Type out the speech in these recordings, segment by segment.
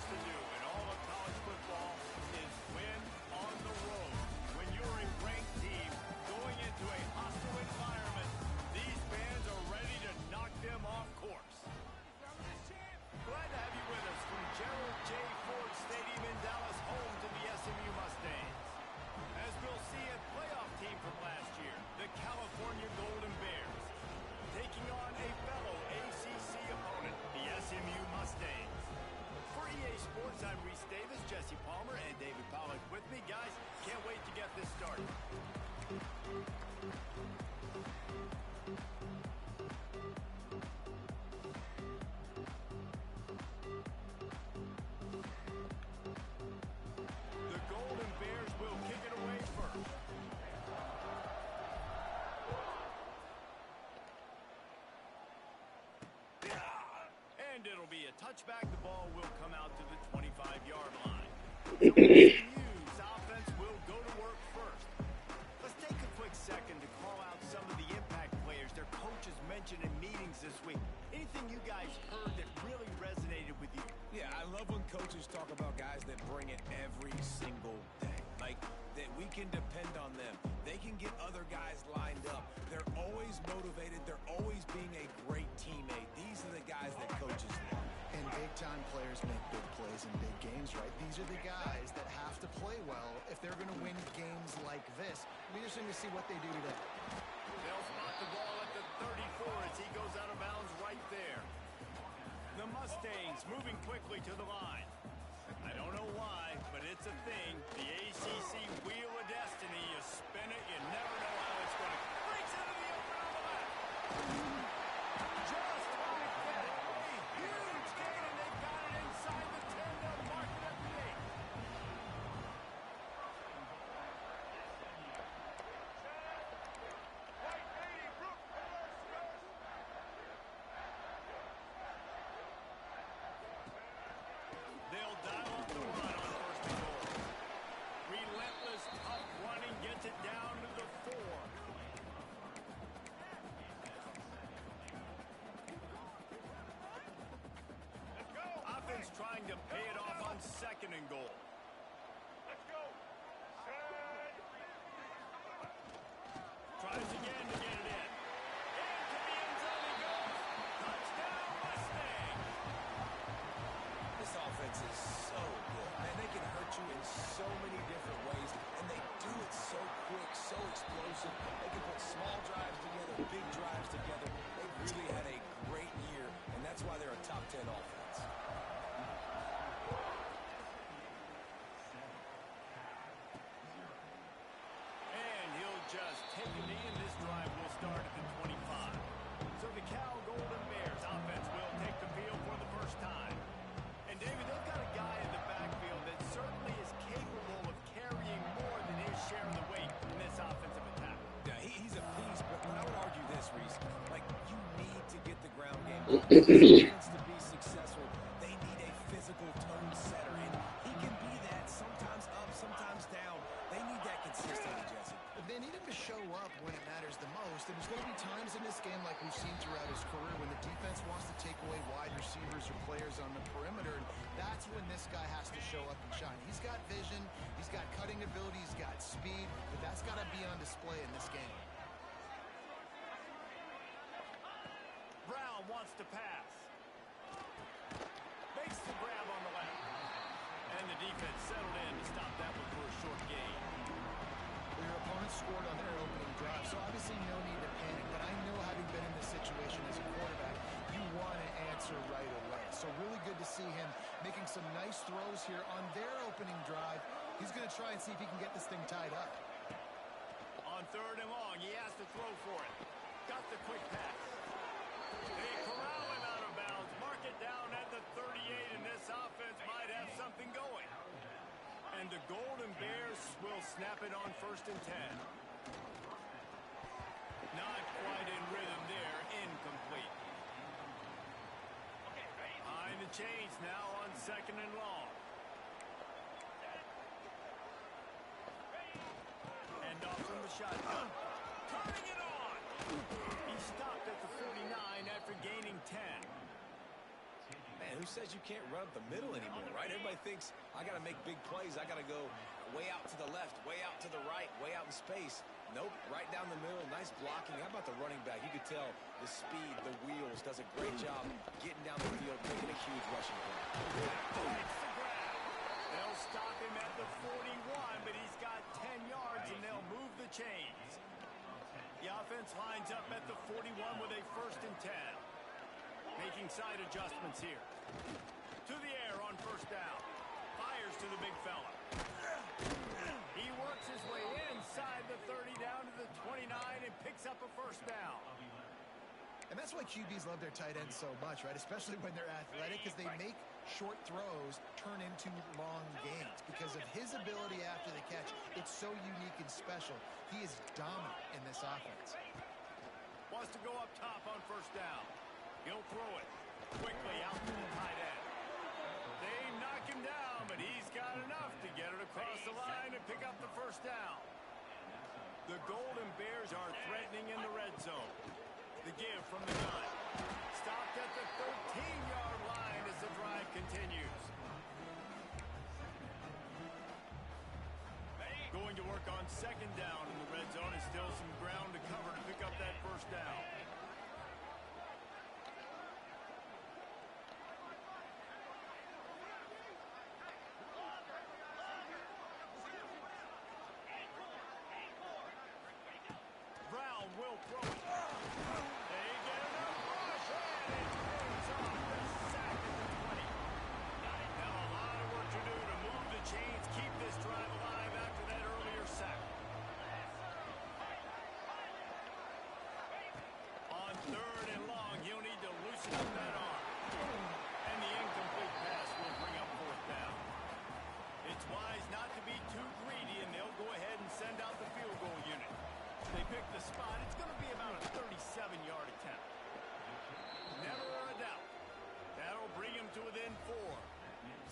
supposed to do in all of college football is win on the road. When you're a ranked team going into a hostile environment, these fans are ready to knock them off course. Glad to have you with us from Gerald J. Ford Stadium in Dallas, home to the SMU Mustangs. As we'll see, a playoff team from last year, the California Golden Bears, taking on a fellow ACC opponent, the SMU Mustangs. For EA Sports, I'm Reese Davis, Jesse Palmer, and David Pollack with me. Guys, can't wait to get this started. The Golden Bears will kick it away first. And it'll be a touchback. The ball will come out to the 25-yard line. So SMU's offense will go to work first. Let's take a quick second to call out some of the impact players their coaches mentioned in meetings this week. Anything you guys heard that really resonated with you? Yeah, I love when coaches talk about guys that bring it every single day. Like, that we can depend on them. They can get other guys lined up. They're always motivated. They're always being a great teammate. These are the guys that coaches love. And big-time players make big plays in big games, right? These are the guys that have to play well if they're going to win games like this. We're just going to see what they do today. They'll spot the ball at the 34 as he goes out of bounds right there. The Mustangs moving quickly to the line. I don't know why, but it's a thing. The ACC Wheel of Destiny. You spin it, you never know how it's going to. Breaks into the open on the left. Just might get it. A huge gain, and they got it inside the 10. They'll mark it at the 8. They'll dial up the run on first and goal. Relentless, tough running gets it down to the 4. Let's go. Offense trying to pay it off on second and goal. Let's go. Tries again to get it in. Into the end zone he goes. Touchdown, Mustang. This offense is so good. Man, they can hurt you in so many different ways, and they do it so quick, so explosive. They can put small drives together, big drives together. They've really had a great year, and that's why they're a top 10 offense. And he'll just take a knee, and this drive will start at the 25. So the Cal Golden Bears offense will take the field for the first time. And David, they've got a guy in the backfield that certainly is capable of carrying more than his share of the weight in this offensive attack. Yeah, he's a beast, but I would argue this, Reese. Like, you need to get the ground game going. To be successful, they need a physical tone setter, and he can be that sometimes up, sometimes down. They need that consistency, Jesse. They need him to show up when it matters the most. And there's going to be times in this game, like we've seen throughout his career, when the defense wants to take away wide receivers or players on the perimeter. And that's when this guy has to show up and shine. He's got vision, he's got cutting ability, he's got speed, but that's got to be on display in this game. Brown wants to pass. Makes the grab on the left. And the defense settled in to stop that one for a short gain. Your opponent scored on their opening drive, so obviously no need to panic. But I know, having been in this situation as a quarterback, you want to answer right away. So really good to see him making some nice throws here on their opening drive. He's going to try and see if he can get this thing tied up. On third and long, he has to throw for it. Got the quick pass. They corral him out of bounds. Mark it down at the 38, and this offense might have something going. And the Golden Bears will snap it on first and 10. Not quite in rhythm there. Incomplete. Behind the chains now on second and long. Hand off from the shotgun. Turning it on. He stopped at the 49 after gaining 10. Man, And who says you can't run up the middle anymore, right? Everybody thinks, I got to make big plays. I got to go way out to the left, way out to the right, way out in space. Nope, right down the middle. Nice blocking. How about the running back? You could tell the speed, the wheels, does a great job getting down the field, making a huge rushing play. They'll stop him at the 41, but he's got 10 yards, and they'll move the chains. The offense lines up at the 41 with a 1st and 10. Making side adjustments here. To the air on 1st down. Fires to the big fella. He works his way inside the 30 down to the 29 and picks up a 1st down. And that's why QBs love their tight ends so much, right? Especially when they're athletic, because they make short throws turn into long gains. Because of his ability after the catch, it's so unique and special. He is dominant in this offense. Wants to go up top on 1st down. He'll throw it quickly out to the tight end. They knock him down, but he's got enough to get it across the line and pick up the 1st down. The Golden Bears are threatening in the red zone. The give from the gun. Stopped at the 13-yard line as the drive continues. Going to work on 2nd down in the red zone. Is still some ground to cover to pick up that 1st down. Brown will throw it. They get enough rush, and it brings off the sack at the 20. Now a lot of work to do to move the chains, keep this drive alive after that earlier sack. On 3rd and long, he'll need to loosen up that arm. And the incomplete pass will bring up 4th down. It's wise not to be too greedy, and they'll go ahead and send out the field goal unit. They pick the spot. It's going to be about a 37-yard attempt. Never a doubt. That'll bring him to within 4.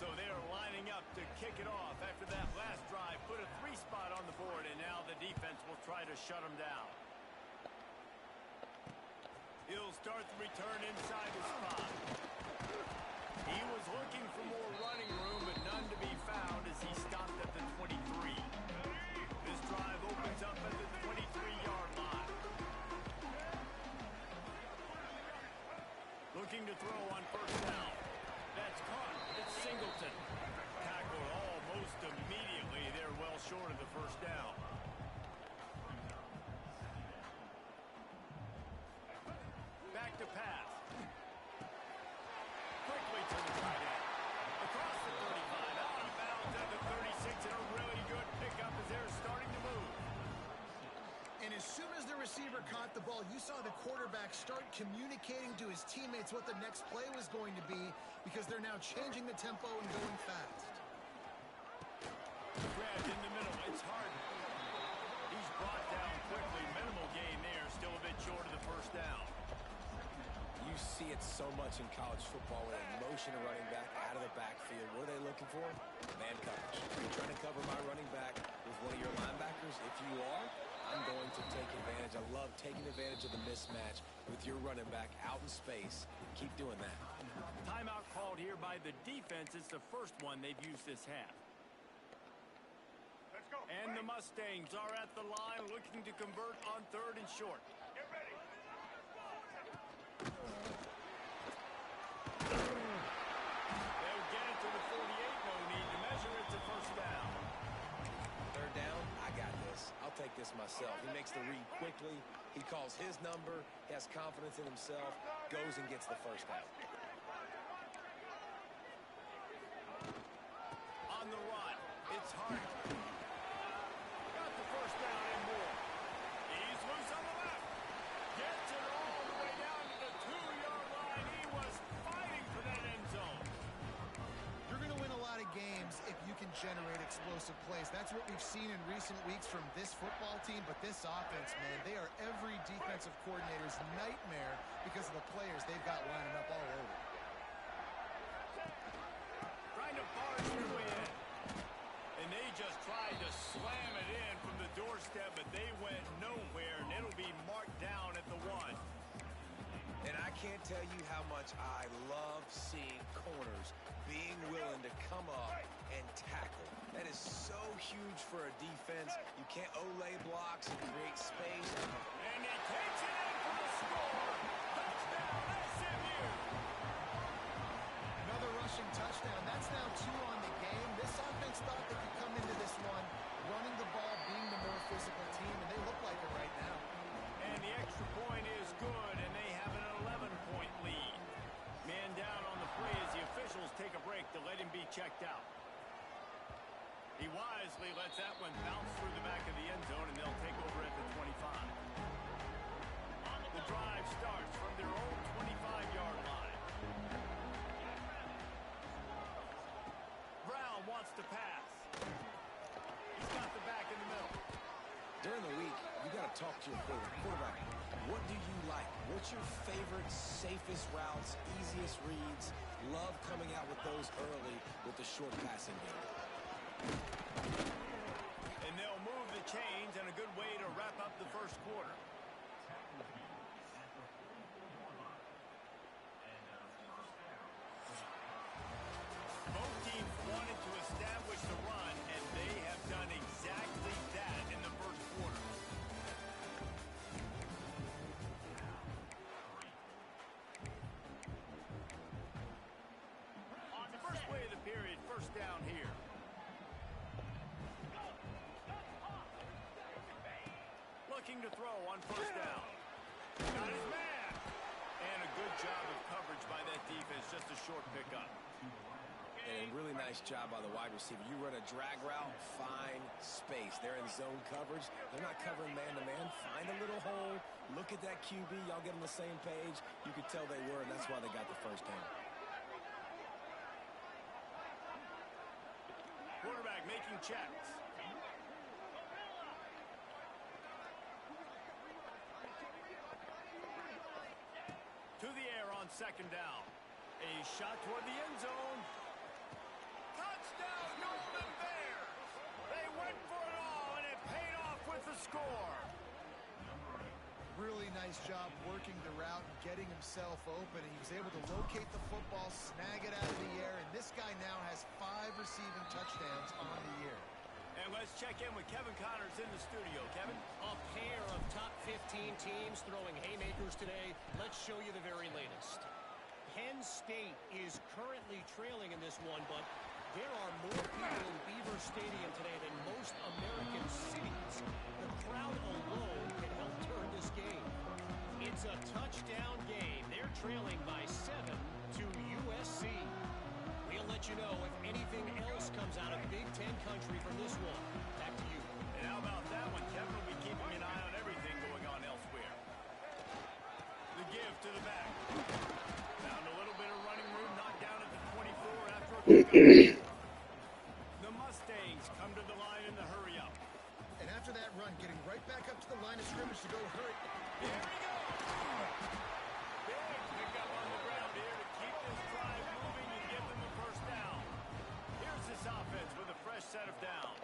So they're lining up to kick it off after that last drive. Put a 3 spot on the board, and now the defense will try to shut him down. He'll start the return inside the spot. He was looking for more running room, but none to be found as he stopped at the 23. This drive opens up at the 23-yard line. Looking to throw on 1st down. That's caught. It's Singleton. Tackled almost immediately. They're well short of the 1st down. Back to pass. Quickly to the tight end. Across the 35. Out of bounds at the 36. And a really good pickup as they're starting to move. And as soon as the receiver caught the ball, you saw the quarterback start communicating to his teammates what the next play was going to be, because they're now changing the tempo and going fast. Grabbed in the middle. It's hard. He's brought down quickly. Minimal gain there. Still a bit short of the 1st down. You see it so much in college football with a motion a running back out of the backfield. What are they looking for? Man coverage. You're trying to cover my running back with one of your linebackers. If you are, I'm going to take advantage. I love taking advantage of the mismatch with your running back out in space. Keep doing that. Timeout called here by the defense. It's the first one they've used this half. Let's go. And the Mustangs are at the line looking to convert on 3rd and short. Get ready. They'll get it to the 48. No need to measure. It's a 1st down. 3rd down, I got this. I'll take this myself. He makes the read quickly. He calls his number. He has confidence in himself. Goes and gets the 1st down. On the run. It's Hart. Got the 1st down and more. He's loose on the left. Gets it all the way down to the 2-yard line. He was fighting for that end zone. You're going to win a lot of games if you can generate explosive plays. That's what we've seen in recent weeks from this football team, but this offense, man, they are every defensive coordinator's nightmare because of the players they've got lining up all over. Trying to barge through in. And they just tried to slam it in from the doorstep, but they went nowhere, and it'll be marked down at the 1. And I can't tell you how much I love seeing corners being willing to come up and tackle. That is so huge for a defense. You can't Olay blocks and create space. And he takes it in for the score. Touchdown, SMU. Another rushing touchdown. That's now 2 on the game. This offense thought they could come into this one running the ball, being the more physical team, and they look like it right now. And the extra point is good, and they have an 11-point lead. Man down on the play as the officials take a break to let him be checked out. He wisely lets that one bounce through the back of the end zone, and they'll take over at the 25. The drive starts from their own 25-yard line. Brown wants to pass. He's got the back in the middle. During the week, you got to talk to your quarterback. What do you like? What's your favorite, safest routes, easiest reads? Love coming out with those early with the short passing game. And they'll move the chains, and a good way to wrap up the first quarter. Both teams wanted to establish the run, and they have done exactly that in the first quarter. The first play of the period, first down here. Looking to throw on first down. Got his man. And a good job of coverage by that defense, just a short pickup. And a really nice job by the wide receiver. You run a drag route, find space. They're in zone coverage. They're not covering man-to-man. Find a little hole. Look at that QB. Y'all get on the same page. You could tell they were, and that's why they got the first down. Quarterback making checks. To the air on second down. A shot toward the end zone. Touchdown, Golden Bears! They went for it all, and it paid off with the score. Really nice job working the route and getting himself open. He was able to locate the football, snag it out of the air, and this guy now has 5 receiving touchdowns on the year. And let's check in with Kevin Connors in the studio. Kevin? A pair of top 15 teams throwing haymakers today. Let's show you the very latest. Penn State is currently trailing in this one, but there are more people in Beaver Stadium today than most American cities. The crowd alone can help turn this game. It's a touchdown game. They're trailing by 7 to USC. We'll let you know if anything else comes out of Big Ten country from this one. Back to you. And how about that one? Kevin will be keeping an eye on everything going on elsewhere. The give to the back. Found a little bit of running room, knocked down at the 24 after a pickup. The Mustangs come to the line in the hurry up. And after that run, getting right back up to the line of scrimmage to go hurry. Here we go. Big pickup on the ground here to keep this drive moving and give them a first down. Here's this offense with a fresh set of downs.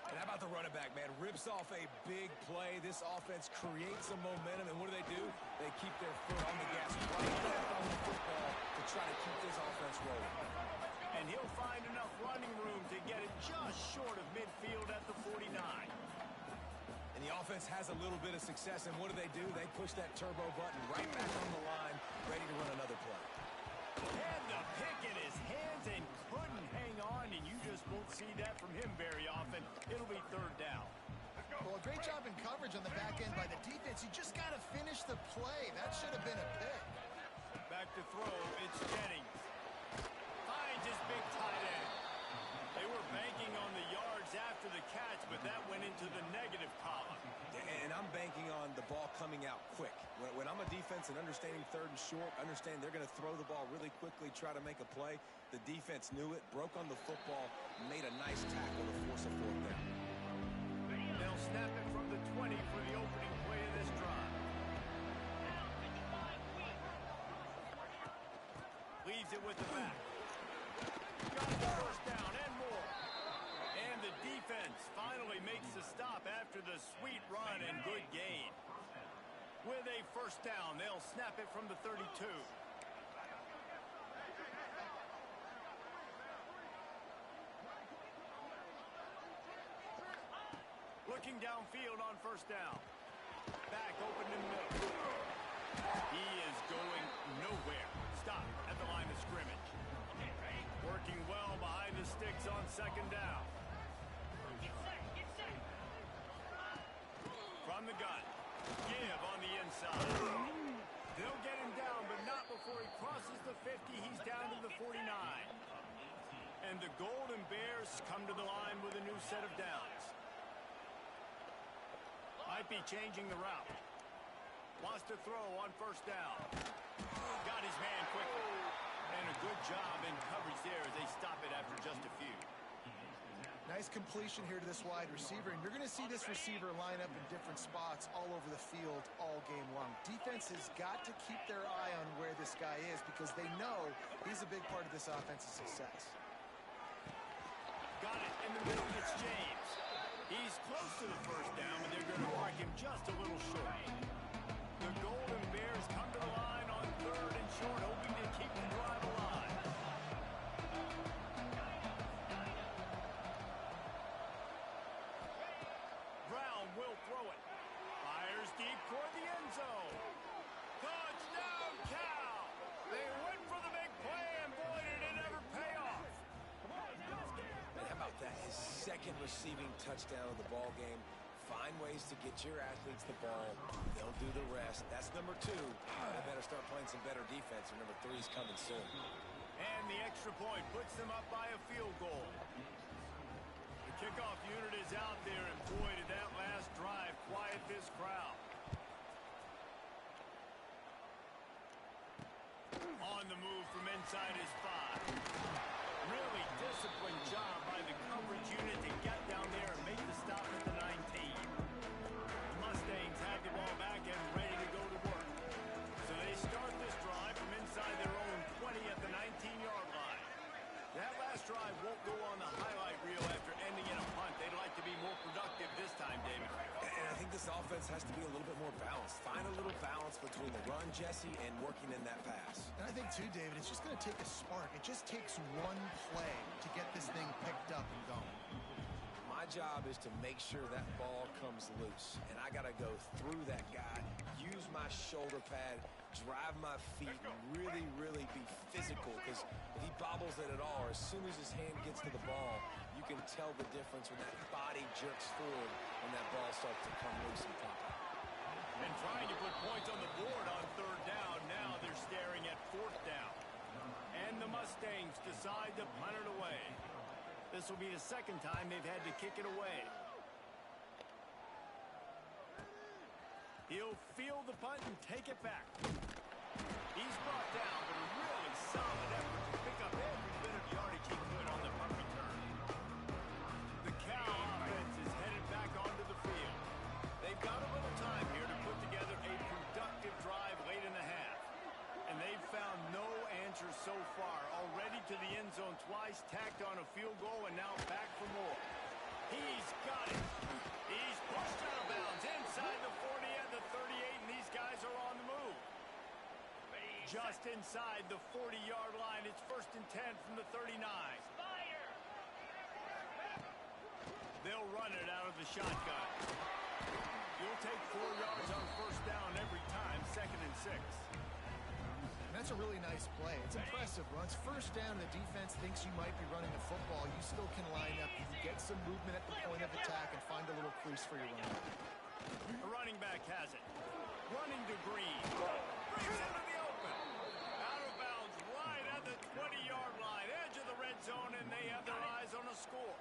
And how about the running back, man? Rips off a big play. This offense creates some momentum, and what do? They keep their foot on the gas right back on the football to try to keep this offense rolling. And he'll find enough running room to get it just short of midfield at the 49. And the offense has a little bit of success, and what do? They push that turbo button right back on the line, ready to run another play. Had the pick in his hands and couldn't hang on, and you just won't see that from him very often. It'll be third down. Well, a great job in coverage on the back end by the defense. You just got to finish the play. That should have been a pick. Back to throw, it's Jennings. Finds his big tight end. They were banking on the yards after the catch, but that went into the negative column. And I'm banking on the ball coming out quick. When I'm a defense and understanding third and short, understand they're going to throw the ball really quickly, try to make a play. The defense knew it, broke on the football, made a nice tackle to force a fourth down. They'll snap it from the 20 for the opening play of this drive. Leaves it with the back. Got the first down and more. And the defense finally makes the stop after the sweet run and good gain. with a first down. They'll snap it from the 32. Looking downfield on first down. Back open in the middle. He is going nowhere. Stop at the line of scrimmage. Working well behind the sticks on second down. From the gun. Give on the inside. They'll get him down, but not before he crosses the 50. He's down to the 49. And the Golden Bears come to the line with a new set of downs. Might be changing the route. Wants to throw on first down. Got his man quickly. And a good job in coverage there as they stop it after just a few. Nice completion here to this wide receiver, and you're going to see this receiver line up in different spots all over the field all game long. Defense has got to keep their eye on where this guy is because they know he's a big part of this offense's success. Got it in the middle. It's James. He's close to the first down, but they're going to mark him just a little short. The Golden Bears come to the line on third and short, hoping to keep the drive alive. Brown will throw it. Fires deep toward the end zone. Touchdown, Cal! They went for the big play, and boy, did it ever pay off. And how about that? His second receiving touchdown of the ball game. Find ways to get your athletes the ball. They'll do the rest. That's number 2. They better start playing some better defense, or number 3 is coming soon. And the extra point puts them up by a field goal. The kickoff unit is out there, and boy, did that last drive quiet this crowd. On the move from inside his 5. Really disciplined job by the coverage unit to get down there and make the stop at the 19. The Mustangs have the ball back and ready to go to work. So they start this drive from inside their own 20 at the 19-yard line. That last drive won't go on the highlight reel after ending in a punt. They'd like to be more productive this time, David. And I think this offense has to be a little bit more balanced. Find a little balance between the run, Jesse, and working in that pass. And I think, too, David, it's just going to take a spark. It just takes one play to get this thing picked up and going. My job is to make sure that ball comes loose, and I got to go through that guy, use my shoulder pad, drive my feet, and really, really be physical, because if he bobbles it at all, or as soon as his hand gets to the ball, you can tell the difference when that body jerks forward when that ball starts to come loose and pop out. And trying to put points on the board on third down. Now they're staring at fourth down. And the Mustangs decide to punt it away. This will be the second time they've had to kick it away. He'll field the punt and take it back. He's brought down, but a really solid effort to pick up every bit of yardage he could on the punt return. The Cal offense is headed back onto the field. They've got a little time here to put together a productive drive late in the half. And they've found no answer so far. Already to the end zone twice, tacked on a field goal, and now back for more. He's got it. He's pushed out of bounds inside the 40 and the 38, and these guys are on the move. Just inside the 40-yard line, it's 1st and 10 from the 39. They'll run it out of the shotgun. You'll take 4 yards on first down every time, 2nd and 6. That's a really nice play. It's impressive. Once first down, the defense thinks you might be running the football. You still can line up, you can get some movement at the point of attack, and find a little crease for your running back. The running back has it. Running to Green. Brings it into the open. Out of bounds right at the 20-yard line. Edge of the red zone, and they have their eyes on a score.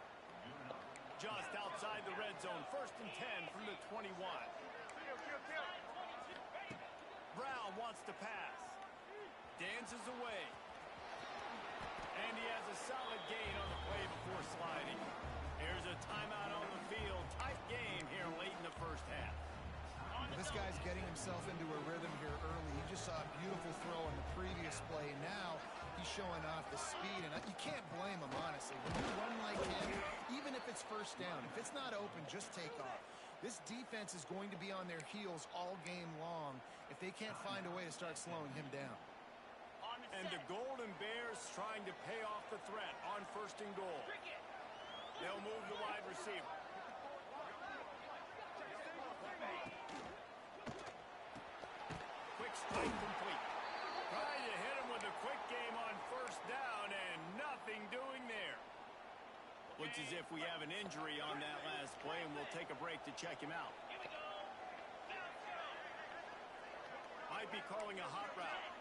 Just outside the red zone. 1st and 10 from the 21. Brown wants to pass. Dances away. And he has a solid gain on the play before sliding. Here's a timeout on the field. Tight game here late in the first half. This guy's getting himself into a rhythm here early. He just saw a beautiful throw in the previous play. Now he's showing off the speed, and you can't blame him, honestly. When you run like him, even if it's first down, if it's not open, just take off. This defense is going to be on their heels all game long if they can't find a way to start slowing him down. And the Golden Bears trying to pay off the threat on 1st and goal. They'll move the wide receiver. Quick strike complete. Trying to hit him with a quick game on 1st down and nothing doing there. Looks as if we have an injury on that last play, and we'll take a break to check him out. Might be calling a hot route.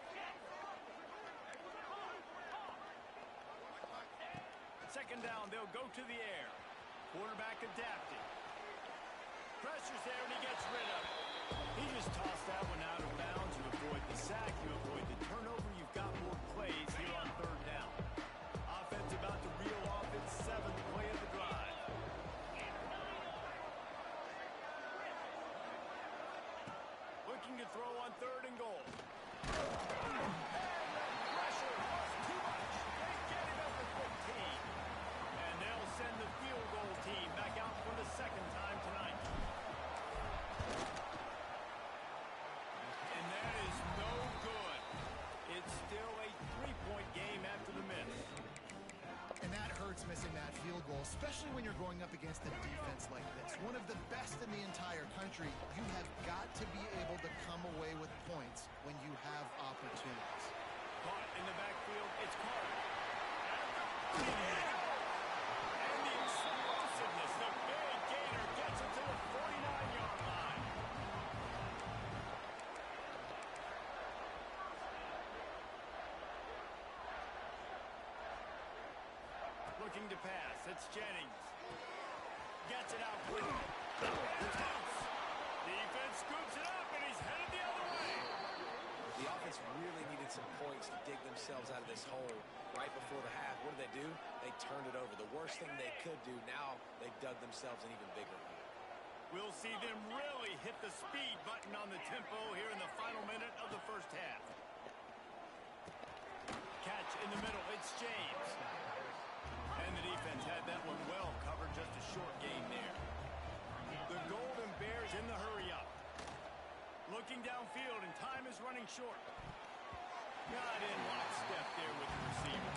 Second down, they'll go to the air. Quarterback adapted. Pressure's there, and he gets rid of it. He just tossed that one out of bounds. You avoid the sack, you avoid the turnover. You've got more plays here on 3rd down. Offense about to reel off its 7th play of the drive. Looking to throw on 3rd and goal. Pressure was too much. They get him at the 15. And they'll send the field goal team back out for the 2nd time tonight. And that is no good. It's still a 3-point game after the miss. And that hurts, missing that field goal, especially when you're going up against a defense like this. One of the best in the entire country. You have got to be able to come away with points when you have opportunities. Caught in the backfield, it's Carter. And the explosiveness, the big gainer gets it to the 49-yard line. Looking to pass, it's Jennings. Gets it out quickly. Defense scoops it up, and he's headed the other way. The offense really needed some points to dig themselves out of this hole right before the half. What did they do? They turned it over. The worst thing they could do, now they dug themselves an even bigger hole. We'll see them really hit the speed button on the tempo here in the final minute of the 1st half. Catch in the middle, it's James. And the defense had that one well covered, just a short gain there. The Golden Bears in the hurry-up. Looking downfield, and time is running short. Got in lockstep there with the receiver.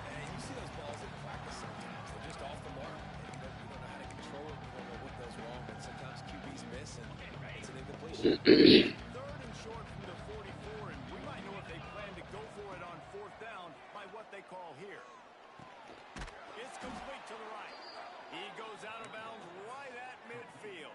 And you see those balls in practice sometimes. They're just off the mark. You don't know how to control it. You don't know what goes wrong, but sometimes QBs miss, and it's an incompletion. 3rd and short from the 44, and we might know if they plan to go for it on 4th down by what they call here. It's complete to the right. He goes out of bounds right at midfield.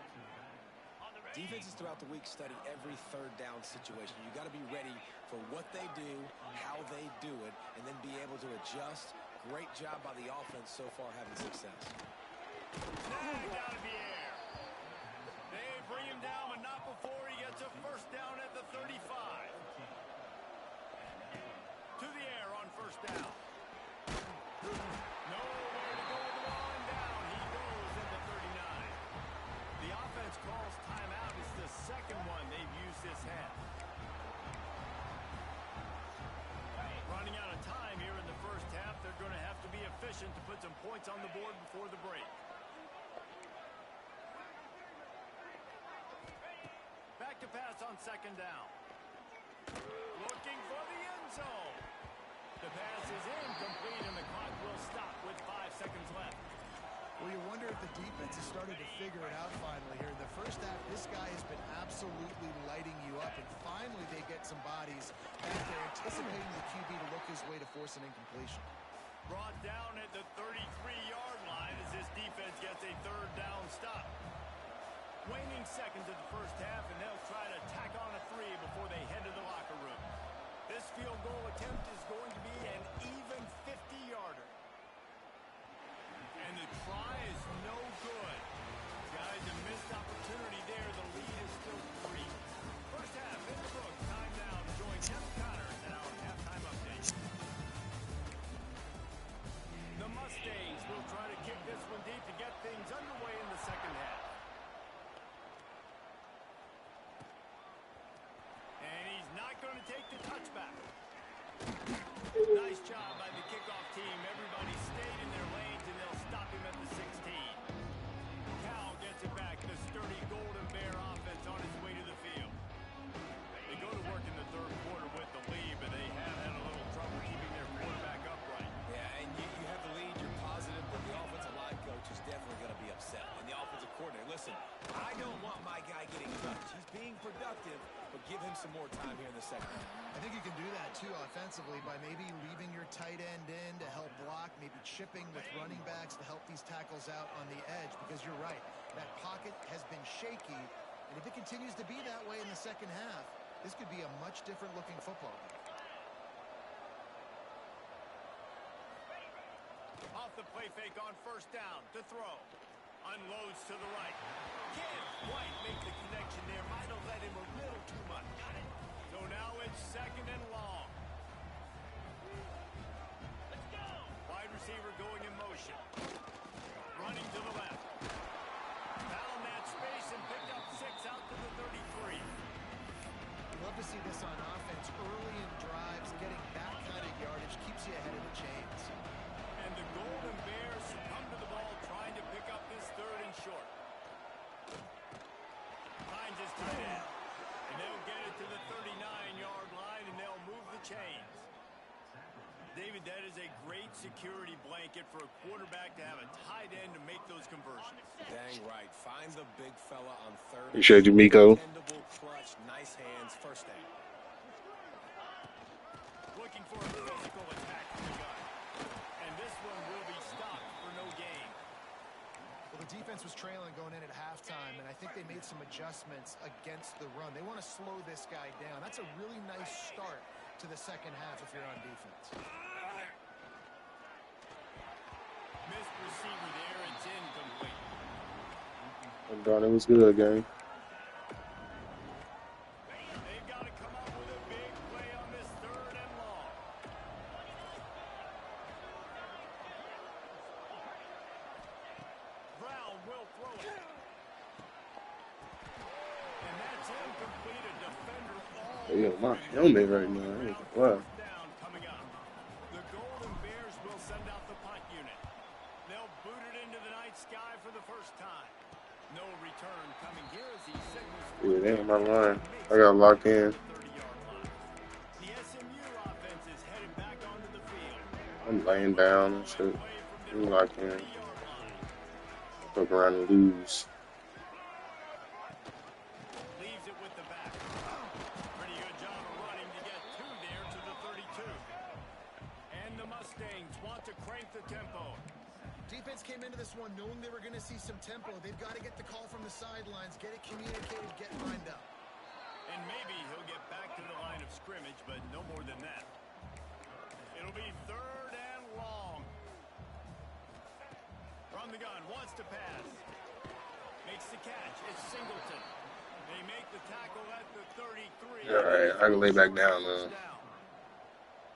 Defenses throughout the week study every 3rd down situation. You got to be ready for what they do, how they do it, and then be able to adjust. Great job by the offense so far having success. Snagged out of the air. They bring him down, but not before he gets a 1st down at the 35. To the air on 1st down. Nowhere to go with the line down. He goes into 39. The offense calls timeout. It's the 2nd one they've used this half. Running out of time here in the 1st half. They're going to have to be efficient to put some points on the board before the break. Back to pass on 2nd down. Looking for the end zone. The pass is incomplete, and the clock will stop with 5 seconds left. Well, you wonder if the defense has started to figure it out finally here. In the 1st half, this guy has been absolutely lighting you up, and finally they get some bodies, and they're anticipating the QB to look his way to force an incompletion. Brought down at the 33-yard line as this defense gets a 3rd down stop. Waning seconds of the 1st half, and they'll try to tack on a 3 before they head to the locker room. This field goal attempt is going to be an even 50-yarder. And the try is no good. Guys, a missed opportunity there. The lead is still 3. 1st half in the books. Time now to join Kevin Connors in our halftime update. The Mustangs will try to kick this one deep to get things underway in the 2nd half. And he's not going to take the touchback. Nice job by the kickoff team. Everybody stayed in their lanes, and they'll stop him at the 16. Cal gets it back, the sturdy give him some more time here in the second half. I think you can do that, too, offensively, by maybe leaving your tight end in to help block, maybe chipping with running backs to help these tackles out on the edge, because you're right. That pocket has been shaky, and if it continues to be that way in the second half, this could be a much different-looking football game. Off the play fake on first down to throw. Unloads to the right. Can't quite make the connection there. Might have let him a little too much. So now it's second and long. Let's go. Wide receiver going in motion. Running to the left. Found that space and picked up 6 out to the 33. Love to see this on offense early in drives. Getting that kind of yardage keeps you ahead of the chains. And the Golden Bears succumb to the ball, trying to pick up this third and short. Finds his tight end. And they'll get it to the 39-yard line, and they'll move the chains. David, that is a great security blanket for a quarterback to have a tight end to make those conversions. Dang right. Find the big fella on third. Appreciate you, Miko. Dependable, clutch, nice hands, first down. Looking for a physical attack from the gun. And this one will be stopped for no gain. Well, the defense was trailing going in at halftime, and I think they made some adjustments against the run. They want to slow this guy down. That's a really nice start to the second half if you're on defense. Missed receiver there. It's incomplete. I'm done. It was good, gang. They've got to come up with a big play on this third and long. Brown will throw it. And that's incomplete. A defender all Yo, my helmet right now. I ain't gonna lie. down coming up. The Golden Bears will send out the punt unit. They'll boot it into the night sky for the first time. No return coming here as he signals. Yeah, they ain't my line. I got locked in. 30-yard line. The SMU offense is headed back onto the field. I'm laying down and shit. I'm locked in. Fuck around and lose. Leaves it with the back. Pretty good job of running to get two there to the 32. And the Mustangs want to crank the tempo. Defense came into this one knowing they were going to see some tempo. They've got to get the call from the sidelines, get it communicated, get lined up. And maybe he'll get back to the line of scrimmage, but no more than that. It'll be third and long. From the gun, wants to pass. Makes the catch. It's Singleton. They make the tackle at the 33. All right, I can lay back down now.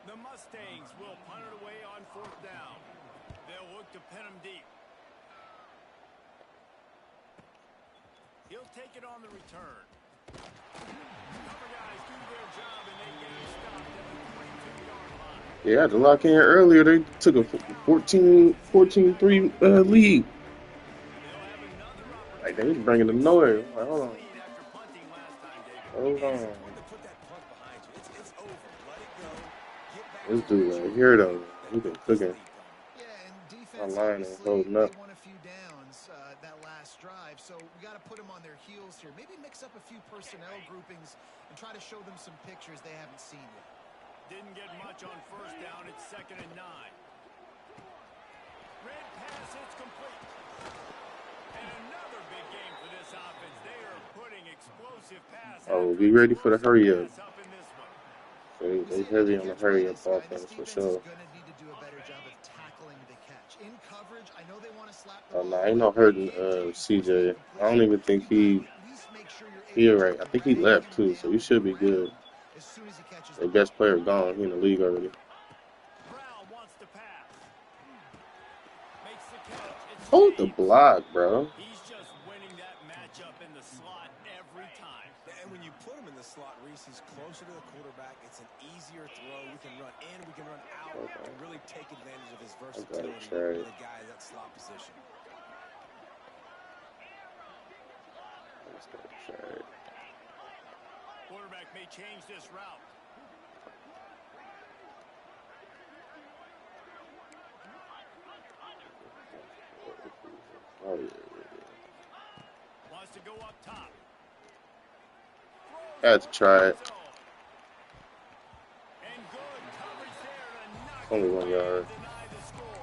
The Mustangs will punt it away on fourth down. They'll look to pin him deep. He'll take it on the return. Cover guys do their job, and they get him stopped at the 22-yard line. Yeah, I had to lock in earlier. They took a 14-3 lead. Like, they was bringing the noise. Like, hold on. Hold on. This dude right here, though, he been cooking. Yeah, and defense, My line is obviously, holding up. they won a few downs that last drive, so we got to put them on their heels here. Maybe mix up a few personnel groupings and try to show them some pictures they haven't seen yet. Didn't get much on first down. It's 2nd and 9. Red pass, it's complete. And another big game for this offense. They are putting explosive passes. Oh, be ready for the hurry up. Up in this one. They heavy on the hurry up offense for sure. Going to need to do a better job of tackling the catch. In coverage, I know they want to slap the Oh, ball. nah, ain't no hurting CJ. I don't even think he right. I think he left too, so he should be good. As soon as he catches Their best player gone. He in the league already. Brown wants to pass. Makes the catch. It's Hold the James. block, bro. He's just winning that matchup in the slot every time. And when you put him in the slot, Reese, he's closer to the quarterback. It's an easier throw. We can run in, we can run out, and really take advantage of his versatility with a guy in that slot position. Quarterback may change this route. Oh, yeah. Wants to go up top. Throws Had to try it. And good coverage there to knock Only it 1 away yard. and deny the score.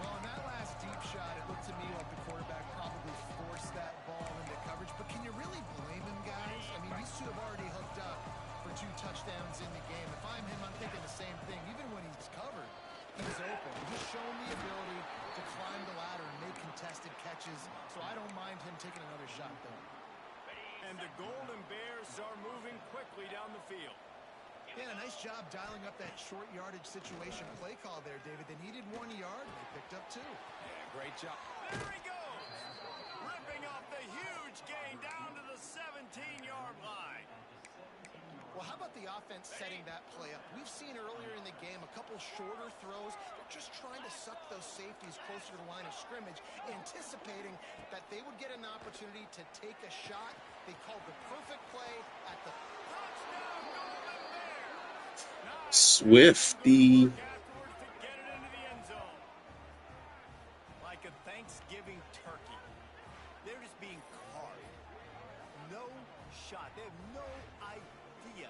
Well, on that last deep shot, it looked to me like the quarterback probably forced that ball into coverage. But can you really blame him, guys? I mean, these two have already hooked up for 2 touchdowns in the game. If I'm him, I'm thinking the same thing. Even when he's covered, he's open. He's shown the ability to climb the ladder and make contested catches. So I don't mind him taking another shot, though. And the Golden Bears are moving quickly down the field. Yeah, nice job dialing up that short yardage situation play call there, David. They needed 1 yard. They picked up 2. Yeah, great job. There he goes. Ripping off the huge gain down to the 17-yard line. Well, how about the offense setting that play up? We've seen earlier in the game a couple shorter throws. They're just trying to suck those safeties closer to the line of scrimmage, anticipating that they would get an opportunity to take a shot. They called the perfect play at the Touchdown, Golden Bears. Swifty. Afterwards to get it into the end zone. Like a Thanksgiving turkey. They're just being carved. No shot. They have no idea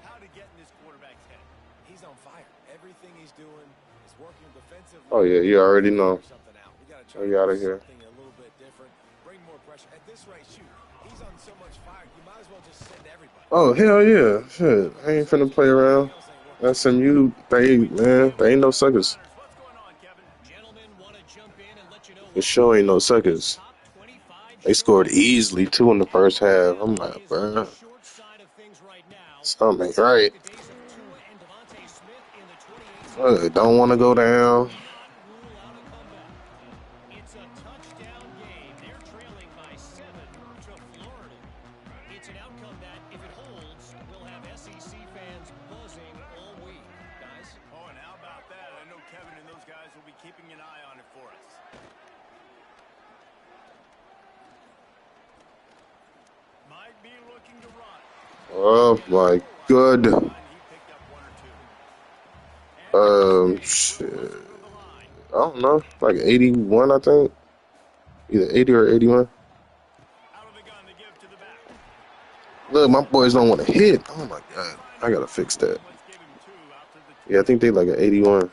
how to get in this quarterback's head. He's on fire. Everything he's doing is working defensively. Oh, yeah, you already know. Something out. We gotta Oh, try you out to of do here. something a little bit different. Bring more pressure. At this rate, shoot. He's on so much fire. You might as well just send everybody. Oh, hell yeah. Shit. I ain't finna play around. SMU, they ain't no suckers. What's going on, Kevin? Gentlemen, want to jump in and let you know For sure ain't no suckers. top 25 They scored easily, 2 in the first half. I'm like, bro, short side of things right now. something ain't right. The days of Tua and Devontae Smith in the 2018 Don't want to go down. not rule out a comeback. It's a touchdown game. They're trailing by 7 to Florida. It's an outcome that, if it holds, will have SEC fans buzzing all week. Guys? Oh, and how about that? I know Kevin and those guys will be keeping an eye on it for us. Might be looking to run. Oh my good. He picked up 1 or 2. Shit. I don't know, like 81, I think. Either 80 or 81. Out of the gun to give to the back. Look, my boys don't want to hit. Oh my god, I gotta fix that. Let's give him 2 out to the Yeah, I think they like an 81. Man,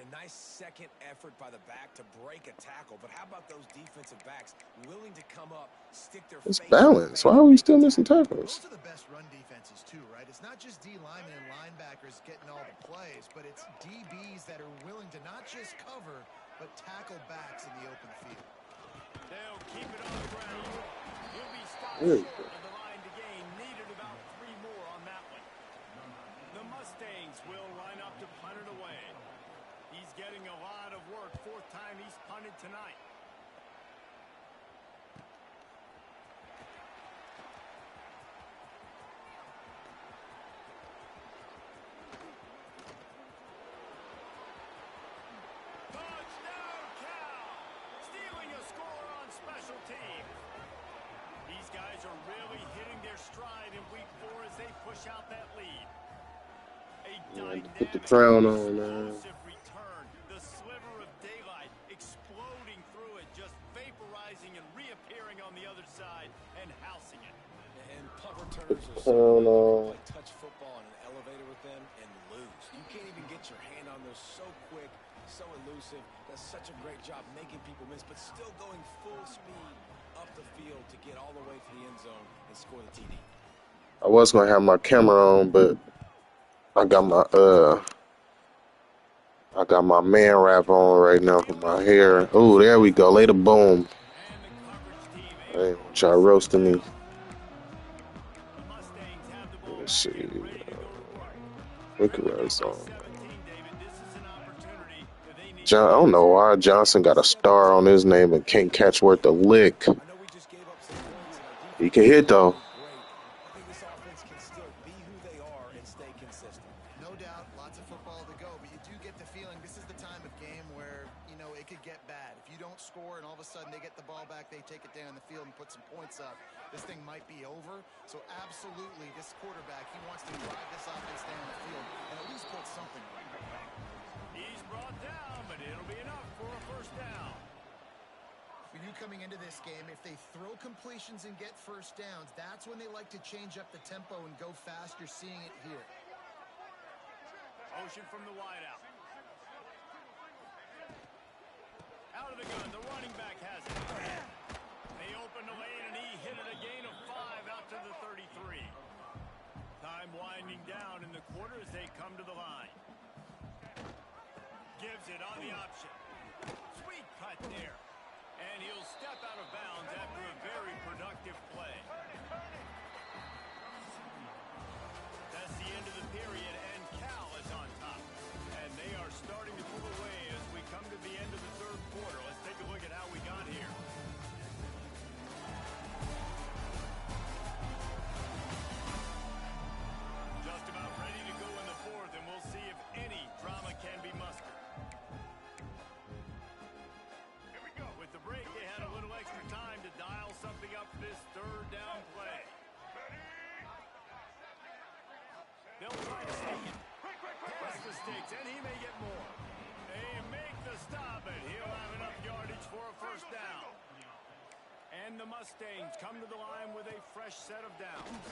a nice second effort by the back to break a tackle. But how about those defensive backs willing to come up, stick their It's face balanced. Why are we still missing tackles? Those are the best run defenses, too, right? It's not just D linemen and linebackers getting all the plays, but it's DBs that are willing to not just cover, but tackle backs in the open field. They'll keep it on the ground. He'll be stopped There short you go. of the line to gain. Needed about 3 more on that one. The Mustangs will line up to punt it away. He's getting a lot of work. 4th time he's punted tonight. Touchdown, Cal! Stealing a score on special teams. These guys are really hitting their stride in week 4 as they push out that lead. A Yeah, put the dynamic, crown on, man. explosive return. The sliver of daylight exploding through it, just vaporizing and reappearing on the other side and housing it. And punt returners are so Crown good. You on. play touch football in an elevator with them and lose. You can't even get your hand on those. So quick, so elusive. Does such a great job making people miss, but still going full speed up the field to get all the way to the end zone and score the TD. I was gonna have my camera on, but I got my man wrap on right now for my hair. Oh, there we go. Lay the boom. And the coverage team I able ain't want y'all roasting me. The Mustangs have the ball Let's back see. and ready to go to work. Look With around number song. 17, David, this is an opportunity that they need. I don't know why Johnson got a star on his name but can't catch worth a lick. I know we just gave up some points and our He can hit though. defense is great. I think this offense can still be who they are and stay consistent. No doubt, lots of football to go, but you do get the feeling this is the time of game where, you know, it could get bad. If you don't score and all of a sudden they get the ball back, they take it down the field and put some points up, this thing might be over. So absolutely, this quarterback, he wants to drive this offense down the field and at least put something on. He's brought down, but it'll be enough for a 1st down. When you coming into this game, if they throw completions and get first downs, that's when they like to change up the tempo and go fast. You're seeing it here. Motion from the wideout. Out of the gun, the running back has it. They opened the lane, and he hit it a gain of 5 out to the 33. Time winding down in the quarter as they come to the line. Gives it on the option. Sweet cut there. And he'll step out of bounds after a very productive play. That's the end of the period, and Cal is on top. And they are starting to pull away as we come to the end of the third quarter. Let's take a look at how we got here. Just about ready to go in the fourth, and we'll see if any drama can be mustered. Here we go. With the break, they had a little extra time to dial something up for this third down play. They'll try to sneak it. Past the sticks, and he may get more. They make the stop, and he'll have enough yardage for a first down. And the Mustangs come to the line with a fresh set of downs.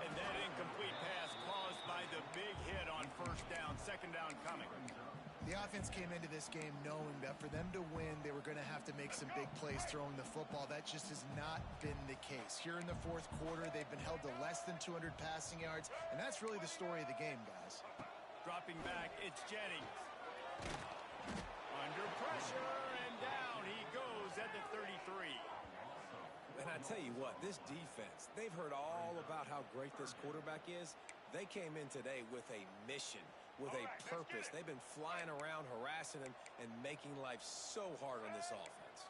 And that incomplete pass caused by the big hit on first down. Second down coming. The offense came into this game knowing that for them to win, they were going to have to make some big plays throwing the football. That just has not been the case. Here in the fourth quarter, they've been held to less than 200 passing yards, and that's really the story of the game, guys. Dropping back, it's Jennings. Under pressure, and down he goes at the 33. And I tell you what, this defense, they've heard all about how great this quarterback is. They came in today with a mission, with a purpose. They've been flying around, harassing him, and making life so hard on this offense.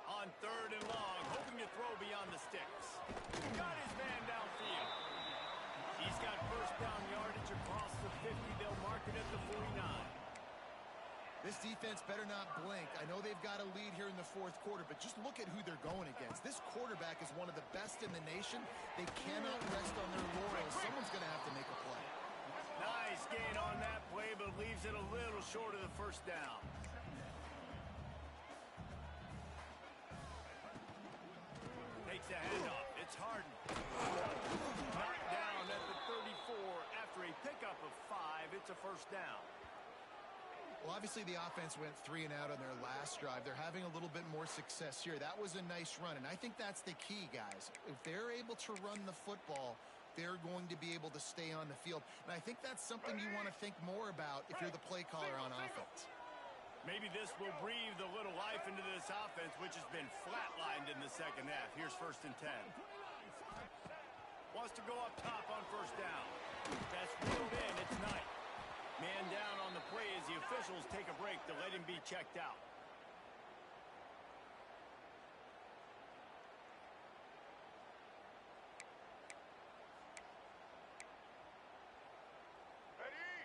On third and long, hoping to throw beyond the sticks. Got his man downfield. He's got first down yardage across the 50. They'll mark it at the 49. This defense better not blink. I know they've got a lead here in the fourth quarter, but just look at who they're going against. This quarterback is one of the best in the nation. They cannot rest on their laurels. Someone's going to have to make a play. Nice gain on that play, but leaves it a little short of the first down. Takes a handoff. It's Harden. Knocked down at the 34 after a pickup of 5. It's a first down. Well, obviously the offense went 3 and out on their last drive. They're having a little bit more success here. That was a nice run, and I think that's the key, guys. If they're able to run the football, they're going to be able to stay on the field. And I think that's something you want to think more about if you're the play caller on offense. Maybe this will breathe a little life into this offense, which has been flatlined in the second half. Here's first and 10. Wants to go up top on first down. That's reeled in. It's Knight. Man down on the play as the officials take a break to let him be checked out.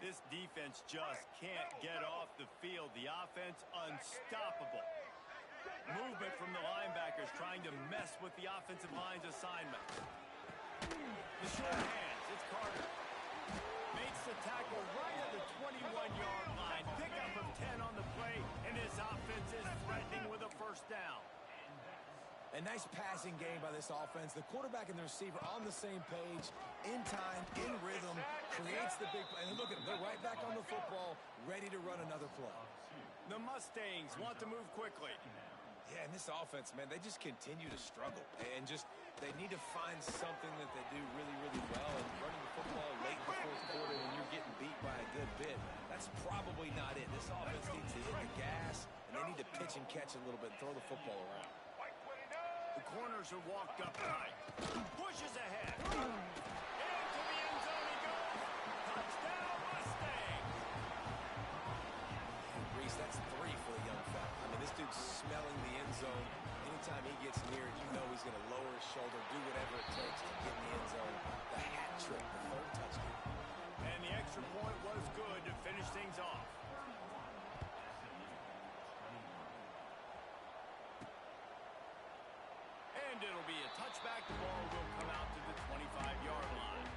This defense just can't get off the field. The offense unstoppable. Movement from the linebackers trying to mess with the offensive line's assignment. The short hands, it's Carter. Makes the tackle right at the 21-yard line. Pickup of 10 on the play, and his offense is threatening with a first down. A nice passing game by this offense. The quarterback and the receiver on the same page, in time, in rhythm, creates the big play. And look at them, they're right back on the football, ready to run another play. The Mustangs want to move quickly. Yeah, and this offense, man, they just continue to struggle. And just, they need to find something that they do really, really well. And running the football late in the fourth quarter when you're getting beat by a good bit, that's probably not it. This offense needs to hit the gas, and they need to pitch and catch a little bit and throw the football around. The corners are walked up high. Pushes ahead. Into the end zone he goes. Touchdown, Mustangs. And Reese, that's 3 for the young fella. I mean, this dude's smelling the end zone. Anytime he gets near it, you know he's going to lower his shoulder, do whatever it takes to get in the end zone. The hat trick, the third touchdown. And the extra point was good to finish things off. And it'll be a touchback. The ball will come out to the 25-yard line.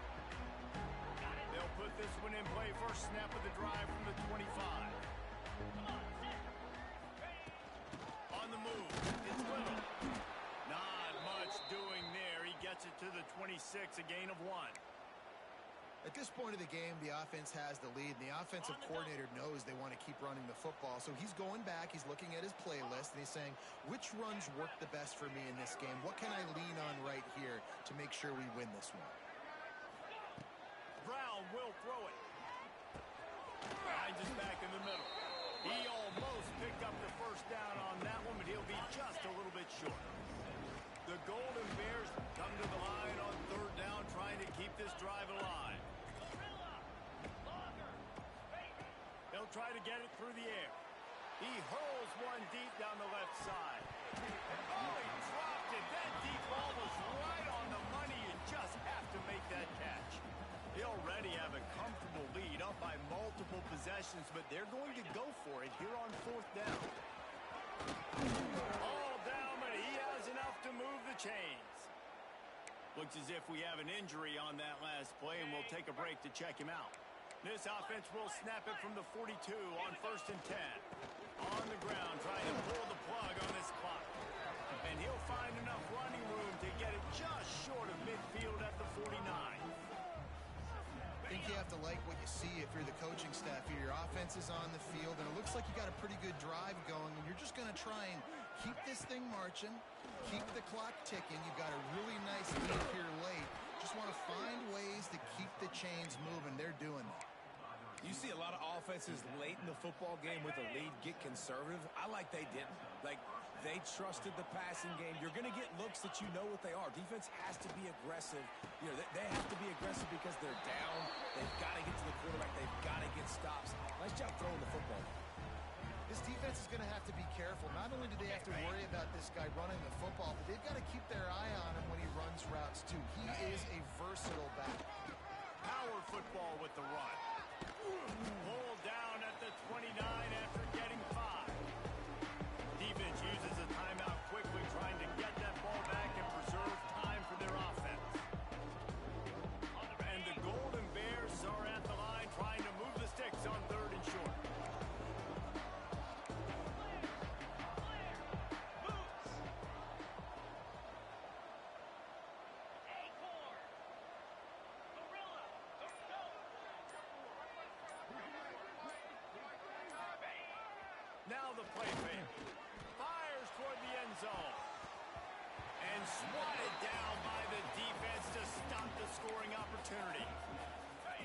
They'll put this one in play. First snap of the drive from the 25. the 26, a gain of 1. At this point of the game, the offense has the lead, and the offensive coordinator knows they want to keep running the football. So he's going back, he's looking at his playlist, and he's saying, which runs work the best for me in this game? What can I lean on right here to make sure we win this one? Brown will throw it. Finds his back in the middle. He almost picked up the first down on that one, but he'll be just a little bit short. The Golden Bears come to the line on third down, trying to keep this drive alive. They'll try to get it through the air. He hurls one deep down the left side. Oh, he dropped it. That deep ball was right on the money. You just have to make that catch. They already have a comfortable lead, up by multiple possessions, but they're going to go for it here on fourth down. All down, but he has enough to move the chains. Looks as if we have an injury on that last play, and we'll take a break to check him out. This offense will snap it from the 42 on 1st and 10. On the ground, trying to pull the plug on this clock. And he'll find enough running room to get it just short of midfield at the 49. I think you have to like what you see if you're the coaching staff here. Your offense is on the field, and it looks like you got a pretty good drive going, and you're just going to try and keep this thing marching, keep the clock ticking. You've got a really nice lead here late. Just want to find ways to keep the chains moving. They're doing that. You see a lot of offenses late in the football game with a lead get conservative. I like they didn't. Like, they trusted the passing game. You're going to get looks that you know what they are. Defense has to be aggressive. You know, they have to be aggressive because they're down. They've got to get to the quarterback. They've got to get stops. Nice job throwing the football. This defense is going to have to be careful. Not only do they have to worry about this guy running the football, but they've got to keep their eye on him when he runs routes, too. He is a versatile back. Power football with the run. Pulled down at the 29 after getting 5. Defense uses a timeout quickly, trying to get that ball back and preserve time for their offense. And the Golden Bears are at the line, trying to move the sticks on 3rd and short. Now the play fake. Fires toward the end zone. And swatted down by the defense to stop the scoring opportunity.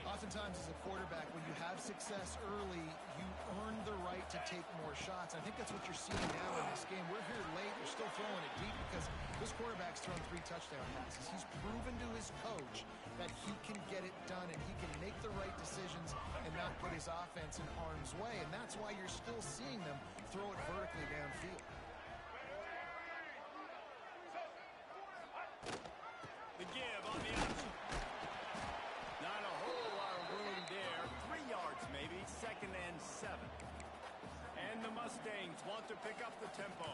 Oftentimes as a quarterback, when you have success early, you earn the right to take more shots. I think that's what you're seeing now in this game. We're here late. We're still throwing it deep because this quarterback's thrown 3 touchdown passes. He's proven to his coach that he can get it done and he can make the right decisions and not put his offense in harm's way. And that's why you're still seeing them throw it vertically downfield. The give on the option. Not a whole lot of room there. 3 yards maybe. 2nd and 7. And the Mustangs want to pick up the tempo.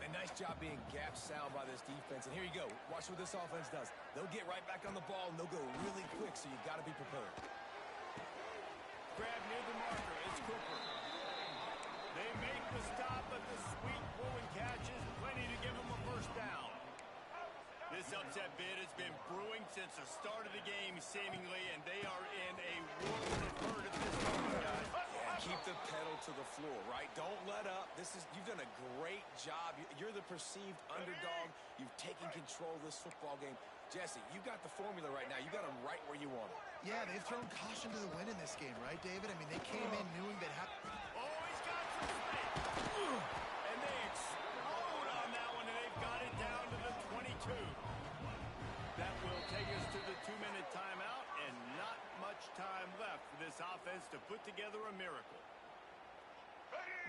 A nice job being gap sound by this defense. And here you go. Watch what this offense does. They'll get right back on the ball, and they'll go really quick, so you've got to be prepared. Grab near the marker. It's Cooper. They make the stop, but the sweet pulling catch is plenty to give them a first down. This upset bid has been brewing since the start of the game, seemingly, and they are in a world of hurt at this moment, guys. And keep the pedal to the floor, right? Don't let up. You've done a great job. You're the perceived underdog. You've taken control of this football game. Jesse, you got the formula right now. You got them right where you want them. Yeah, they've thrown caution to the wind in this game, right, David? I mean, they came in knowing that... Oh, he's got some space. And they explode on that one, and they've got it down to the 22. That will take us to the 2-minute timeout, and not much time left for this offense to put together a miracle.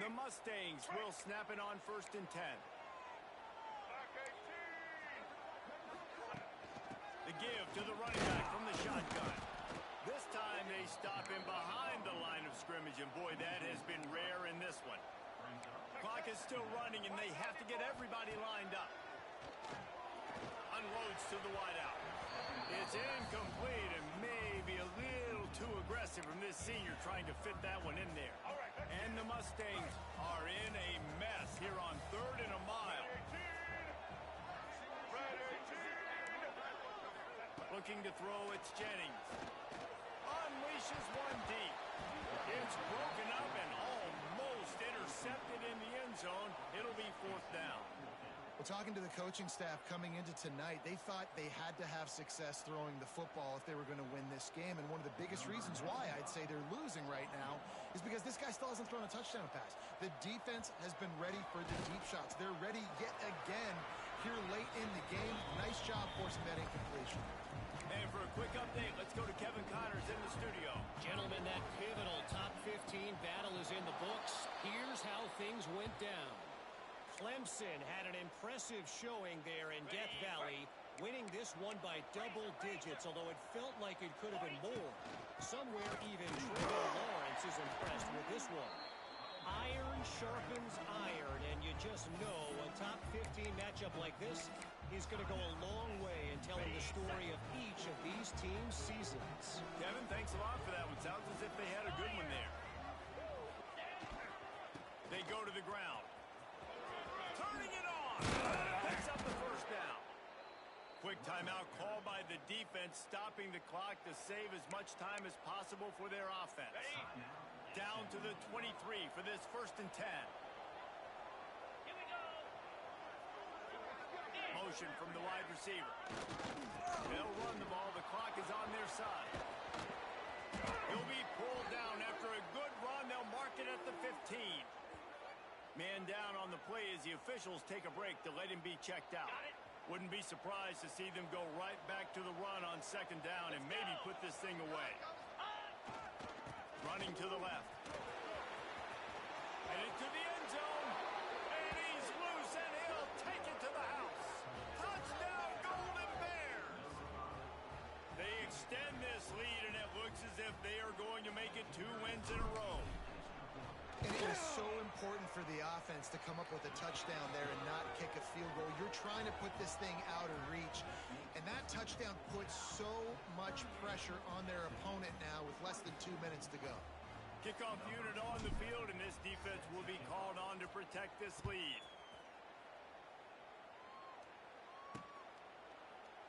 The Mustangs will snap it on 1st and 10. The give to the running back from the shotgun. This time they stop him behind the line of scrimmage, and boy, that has been rare in this one. Clock is still running, and they have to get everybody lined up. Unloads to the wideout. It's incomplete and maybe a little too aggressive from this senior trying to fit that one in there. And the Mustangs are in a mess here on 3rd and a mile. Looking to throw, it's Jennings. Unleashes one deep. It's broken up and almost intercepted in the end zone. It'll be 4th down. Well, talking to the coaching staff coming into tonight, they thought they had to have success throwing the football if they were going to win this game. And one of the biggest reasons why I'd say they're losing right now is because this guy still hasn't thrown a touchdown pass. The defense has been ready for the deep shots. They're ready yet again here late in the game. Nice job forcing that incompletion. And for a quick update, let's go to Kevin Connors in the studio. Gentlemen, that pivotal top 15 battle is in the books. Here's how things went down. Clemson had an impressive showing there in Death Valley, winning this one by double digits, although it felt like it could have been more. Somewhere even Trevor Lawrence is impressed with this one. Iron sharpens iron, and you just know a top 15 matchup like this is going to go a long way in telling the story of each of these teams' seasons. Kevin, thanks a lot for that one. Sounds as if they had a good one there. They go to the ground. Turning it on. Picks up the 1st down. Quick timeout call by the defense, stopping the clock to save as much time as possible for their offense. Down to the 23 for this 1st and 10. Motion from the wide receiver. They'll run the ball. The clock is on their side. He'll be pulled down after a good run. They'll mark it at the 15. Man down on the play as the officials take a break to let him be checked out. Wouldn't be surprised to see them go right back to the run on 2nd down and maybe put this thing away. Running to the left. And into the end zone. And he's loose and he'll take it to the house. Touchdown, Golden Bears! They extend this lead and it looks as if they are going to make it 2 wins in a row. And it is so important for the offense to come up with a touchdown there and not kick a field goal. You're trying to put this thing out of reach. And that touchdown puts so much pressure on their opponent now with less than 2 minutes to go. Kickoff unit on the field, and this defense will be called on to protect this lead.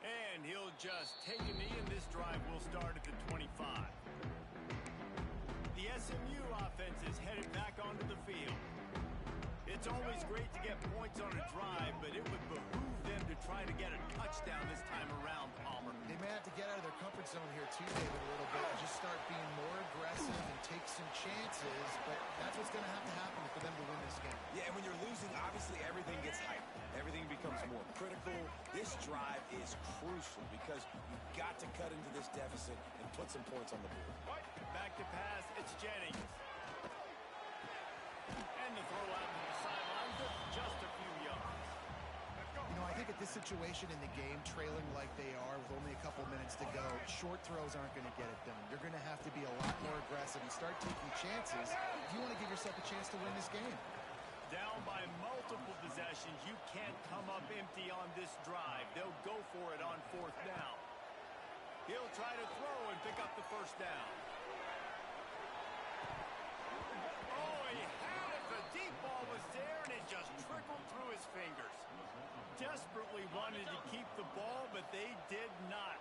And he'll just take a knee, and this drive will start at the 25. The SMU offense is headed back onto the field. It's always great to get points on a drive, but it would behoove them to try to get a touchdown this time around, Palmer. They may have to get out of their comfort zone here too, David, a little bit, and just start being more aggressive and take some chances, but that's what's going to happen for them to win this game. Yeah, and when you're losing, obviously everything gets hyped. Everything becomes more critical. This drive is crucial because you've got to cut into this deficit and put some points on the board. Back to pass, it's Jennings. And the throw out to the sideline, just a few yards. You know, I think at this situation in the game, trailing like they are with only a couple minutes to go, short throws aren't going to get it done. You're going to have to be a lot more aggressive and start taking chances if you want to give yourself a chance to win this game. Down by multiple possessions, you can't come up empty on this drive. They'll go for it on 4th down. He'll try to throw and pick up the 1st down. Oh, he had it. The deep ball was there, and it just trickled through his fingers. Desperately wanted to keep the ball, but they did not.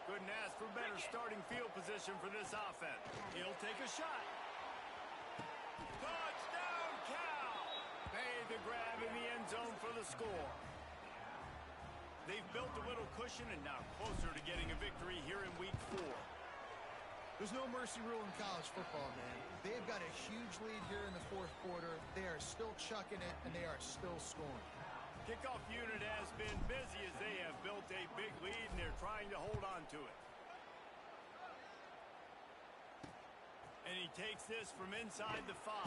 Couldn't ask for better starting field position for this offense. He'll take a shot. Touchdown, Cal! Made the grab in the end zone for the score. They've built a little cushion and now closer to getting a victory here in week 4. There's no mercy rule in college football, man. They've got a huge lead here in the 4th quarter. They are still chucking it, and they are still scoring. Kickoff unit has been busy as they have built a big lead, and they're trying to hold on to it. And he takes this from inside the 5.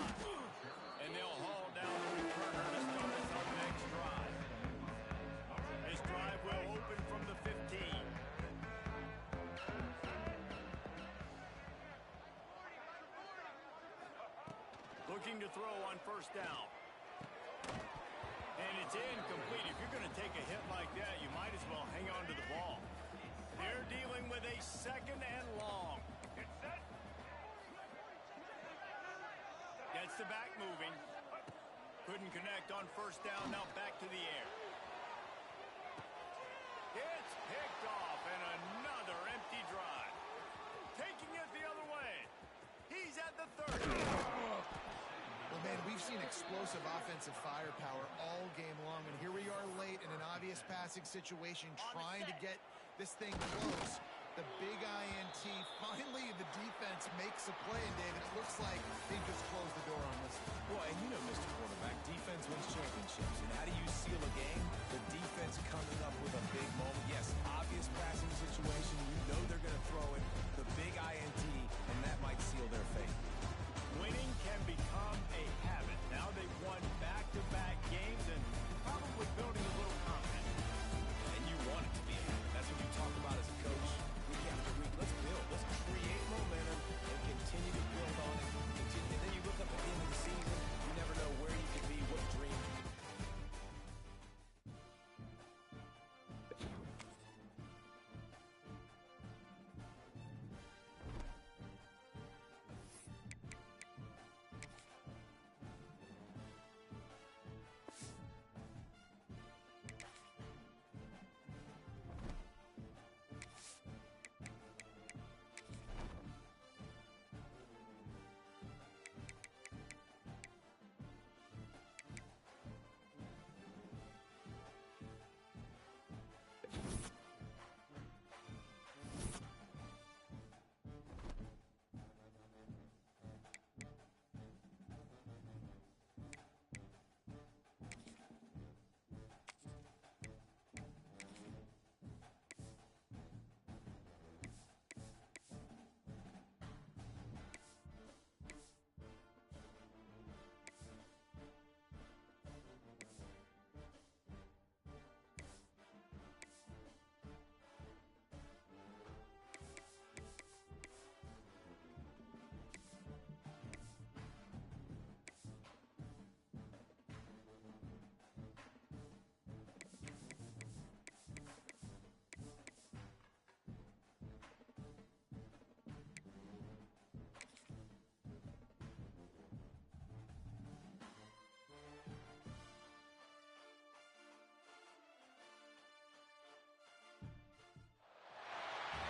And they'll haul down the returner to start us on the next drive. This drive will open from the 15. Looking to throw on 1st down. And it's incomplete. If you're going to take a hit like that, you might as well hang on to the ball. They're dealing with a 2nd and long. Gets the back moving. Couldn't connect on 1st down. Now back to the air. It's picked off, and another the 30. Well, man, we've seen explosive offensive firepower all game long, and here we are late in an obvious passing situation trying to get this thing close. The big INT. Finally, the defense makes a play, and David, it looks like they just closed the door on this. Well, and you know, Mr. Quarterback, defense wins championships. And how do you seal a game? The defense coming up with a big moment. Yes, obvious passing situation. You know they're going to throw it. The big INT, and that might seal their fate. Winning can become a habit. Now they've won back-to-back games and probably building a little confidence. And you want it to be a habit. That's what you talk about as a coach. Week after week, let's build. Let's create momentum and continue to build on it. And then you look up at the end of the season, you never know where you could be, what dream.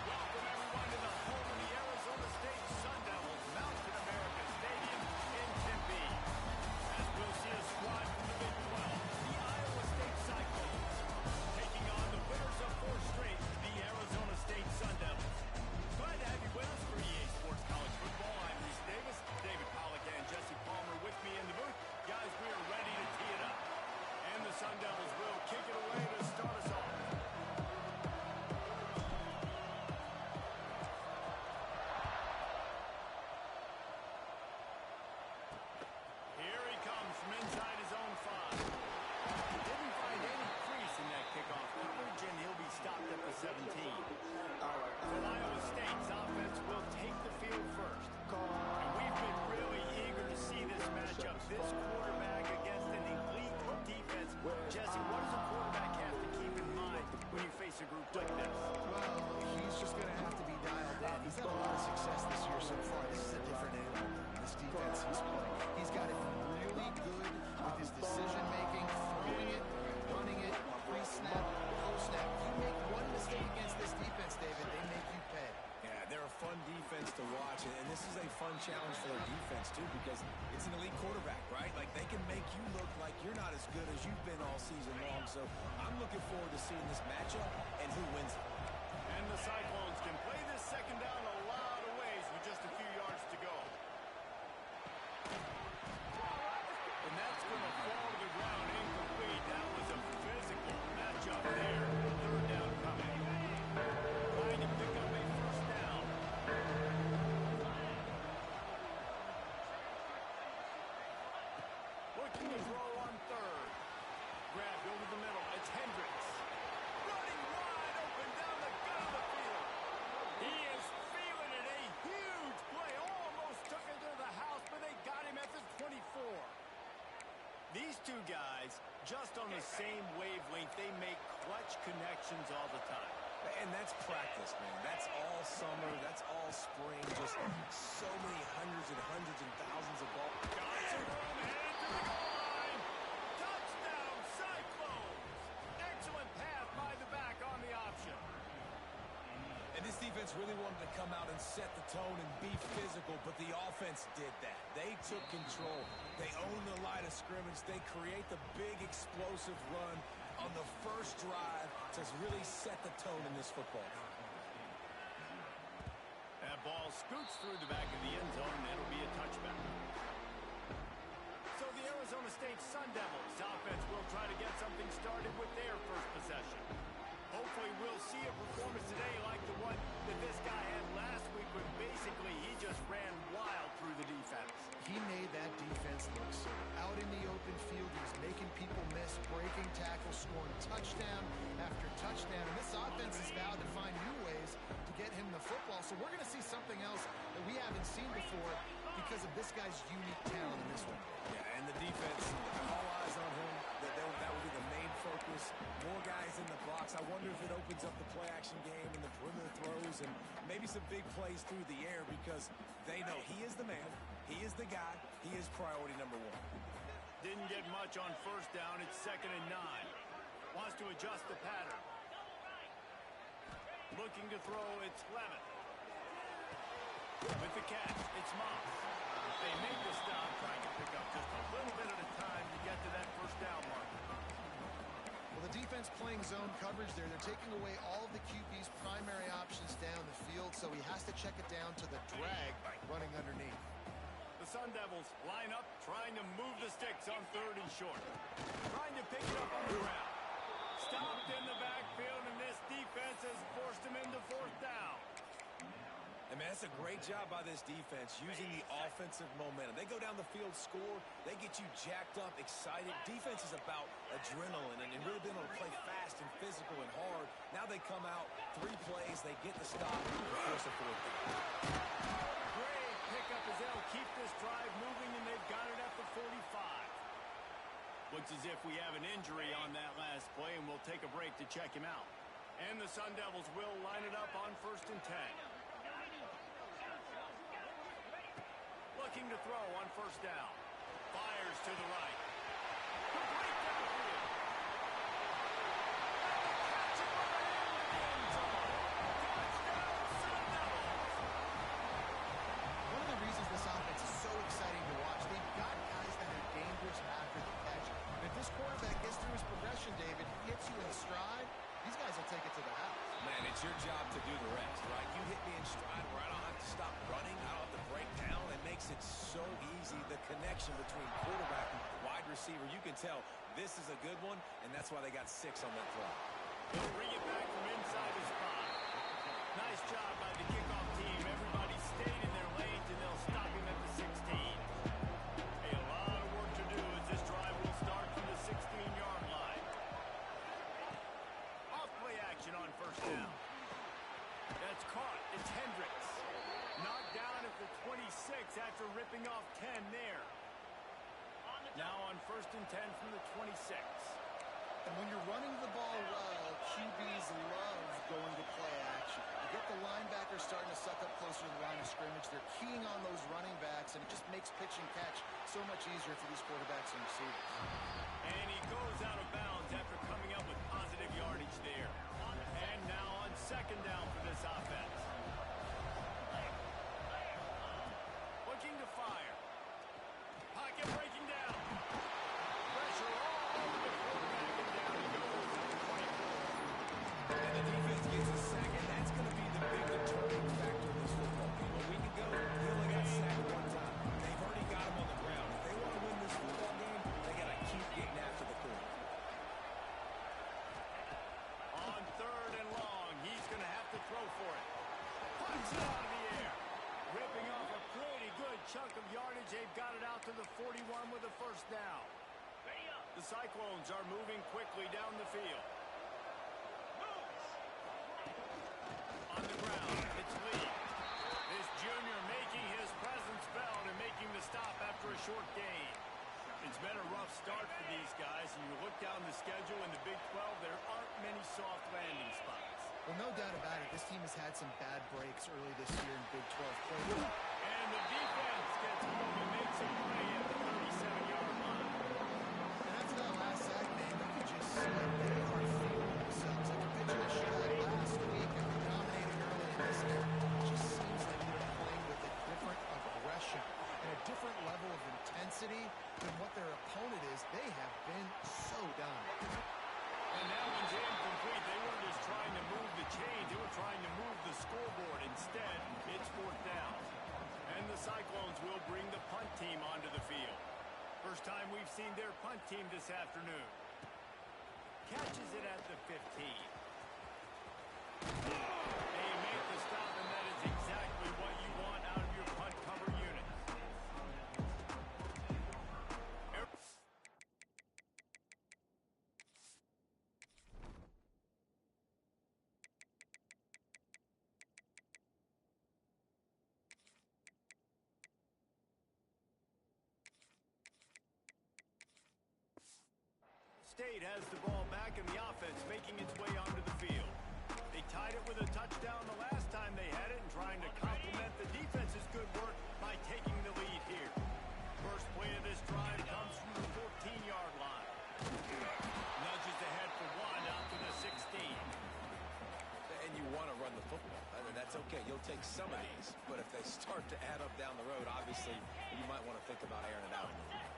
Welcome everyone to the home of the Arizona State Sun Devils, Mountain America Stadium in Tempe. As we'll see a squad from the Big 12, the Iowa State Cyclones, taking on the winners of 4 straight, the Arizona State Sun Devils. Glad to have you with us for EA Sports College Football. I'm Reese Davis, David Pollack and Jesse Palmer with me in the booth. Guys, we are ready to tee it up. And the Sun Devils will kick it away to start us off. Here he comes from inside his own 5. Didn't find any crease in that kickoff coverage, and he'll be stopped at the 17. So Iowa State's offense will take the field first. And we've been really eager to see this matchup. This quarterback against an elite defense. Jesse, what does a quarterback have to keep in mind when you face a group like this? Well, he's just going to have to be dialed in. He's had a lot of success this year so far. This is a different animal, this defense he's playing. He's got to be really good with his decision-making, throwing it, running it, pre-snap, post-snap. You make one mistake against this defense, David, they make you pay. Yeah, they're a fun defense to watch, and this is a fun challenge for their defense, too, because it's an elite quarterback, right? Like, they can make you look like you're not as good as you've been all season long, so I'm looking forward to seeing this matchup and who wins it. And the Cyclones can play this second down a lot of ways with just a few yards to go. And that's going to fall to the ground incomplete. That was a physical matchup there. Third down coming. Trying to pick up a first down. Looking to throw on third. Grabbed over the middle. It's Hendricks. Running wide open down the gut of the field. He is feeling it. A huge play. Almost took it to the house, but they got him at the 24. These two guys, just on the same wavelength, they make clutch connections all the time. And that's practice, man. That's all summer. That's all spring. Just so many hundreds and thousands of balls. Got some room, headed to the goal line. Touchdown, Cyclones. Excellent pass by the back on the option. And this defense defense really wanted to come out and set the tone and be physical, but the offense did that. They took control. They owned the line of scrimmage. They create the big explosive run on the first drive to really set the tone in this football game. That ball scoots through the back of the end zone, and it'll be a touchback. So the Arizona State Sun Devils offense will try to get something started with their first possession. Hopefully we'll see a performance today like the one that this guy had last week when basically he just ran wild through the defense. He made that defense look silly. Out in the open field, he was making people miss, breaking tackles, scoring touchdown after touchdown. And this offense is vowed to find new ways to get him the football. So we're going to see something else that we haven't seen before because of this guy's unique talent in this one. Yeah, and the defense, all eyes on him. That will be the main focus. More guys in the box. I wonder if it opens up the play-action game and the perimeter throws and maybe some big plays through the air because they know he is the man. He is the guy. He is priority number one. Didn't get much on first down. It's 2nd and 9. Wants to adjust the pattern. Looking to throw, it's Levitt. With the catch, it's Moss. They make the stop, trying to pick up just a little bit at a time to get to that first down mark. Well, the defense playing zone coverage there. They're taking away all of the QB's primary options down the field, so he has to check it down to the drag running underneath. The Sun Devils line up, trying to move the sticks on 3rd and short. Trying to pick it up on the ground. Stopped in the backfield, and this defense has forced him into 4th down. And man, that's a great job by this defense, using the offensive momentum. They go down the field, score, they get you jacked up, excited. Defense is about adrenaline and really being able to play fast and physical and hard. Now they come out, 3 plays, they get the stop, and force a 4th down. Great pickup as they'll keep this drive moving, and they've got it at the 45. Looks as if we have an injury on that last play, and we'll take a break to check him out. And the Sun Devils will line it up on 1st and 10. Looking to throw on 1st down. Fires to the right. Complete downfield. Catch it in the end zone. Touchdown, Sun Devils. One of the reasons this offense is so exciting to watch, they've got guys that are dangerous after the catch. And if this quarterback gets through his progression, David, hits you in stride, these guys will take it to the house. Man, it's your job to do the rest, right? You hit me in stride where I don't have to stop running, I don't have to break down. It makes it so easy, the connection between quarterback and wide receiver. You can tell this is a good one, and that's why they got 6 on that throw. They'll bring it back from inside his 5. Nice job by the kickoff team. Everybody stayed in their lanes, and they'll stop him at the 16. A lot of work to do as this drive will start from the 16-yard line. Off play action on 1st down. That's caught. It's Hendricks. Knocked down at the 26 after ripping off 10 there. Now on 1st and 10 from the 26. And when you're running the ball well, QBs love going to play action. You get the linebackers starting to suck up closer to the line of scrimmage. They're keying on those running backs, and it just makes pitch and catch so much easier for these quarterbacks and receivers. And he goes out of bounds after coming up with positive yardage there. And now on 2nd down for this offense. Looking to fire. Pocket breaking down. Pressure all over the quarterback, and down he goes at the 24. And the defense gets a sack, and that's going to be the big determining factor in this football game. A week ago, he only got sacked 1 time. They've already got him on the ground. If they want to win this football game, they got to keep getting after the quarterback. On 3rd and long, he's going to have to throw for it. Punch it out of the air. Ripping off a pretty good chunk of yardage. They've got it out to the 41 with a 1st down. The Cyclones are moving quickly down the field. On the ground, it's Lee. This junior making his presence felt and making the stop after a short gain. It's been a rough start for these guys, and you look down the schedule in the Big 12, there aren't many soft landing spots. Well, no doubt about it. This team has had some bad breaks early this year in Big 12 play. And the defense gets home and makes a play at the 37-yard line. And after that last sack, man, you can just see they are feeling themselves. Like a pitcher that shut out last week and dominated early in this game. level of intensity than what their opponent is. They have been so dominant. And that one's incomplete. They weren't just trying to move the chains. They were trying to move the scoreboard. Instead, it's fourth down. And the Cyclones will bring the punt team onto the field. First time we've seen their punt team this afternoon. Catches it at the 15. They make the stop, and that is exactly what you want out of your punt cover unit. State has the ball back, and the offense making its way onto the field. They tied it with a touchdown the last time they had it and trying to complement the defense's good work by taking the lead here. First play of this drive comes from the 14-yard line. Nudges ahead for one out to the 16. And you want to run the football. I mean, that's okay. You'll take some of these. But if they start to add up down the road, obviously, you might want to think about airing it out a little bit.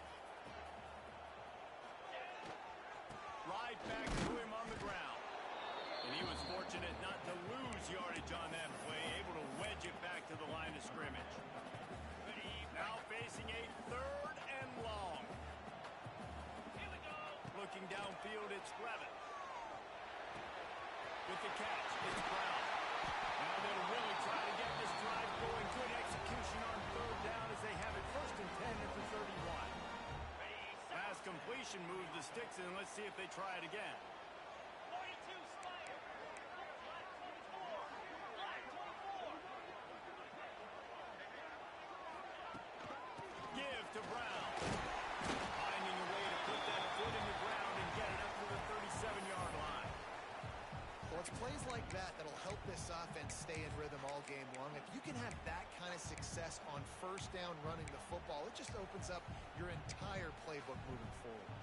Right back to him on the ground. And he was fortunate not to lose yardage on that play, able to wedge it back to the line of scrimmage. Now facing a third and long. Here we go. Looking downfield, it's Levin. With the catch, it's Brown. Now they'll really try to get this drive going. Good execution on third down as they have it first and 10 at the 31. Pass completion moves the sticks in. Let's see if they try it again. 42 Slayer. Black 24. Black 24. Give to Brown. Finding a way to put that foot in the ground and get it up to the 37-yard line. Well, it's plays like that that'll help this offense stay in rhythm all game long. If you can have that kind of success on first down running the football, it just opens up your entire playbook moving forward.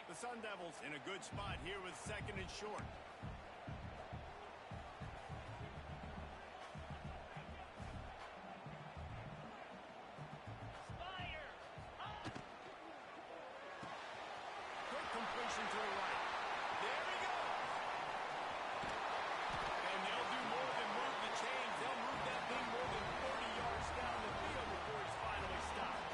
The Sun Devils in a good spot here with second and short. Quick completion to the right. There we go. And they'll do more than move the chains. They'll move that thing more than 30 yards down the field before he's finally stopped.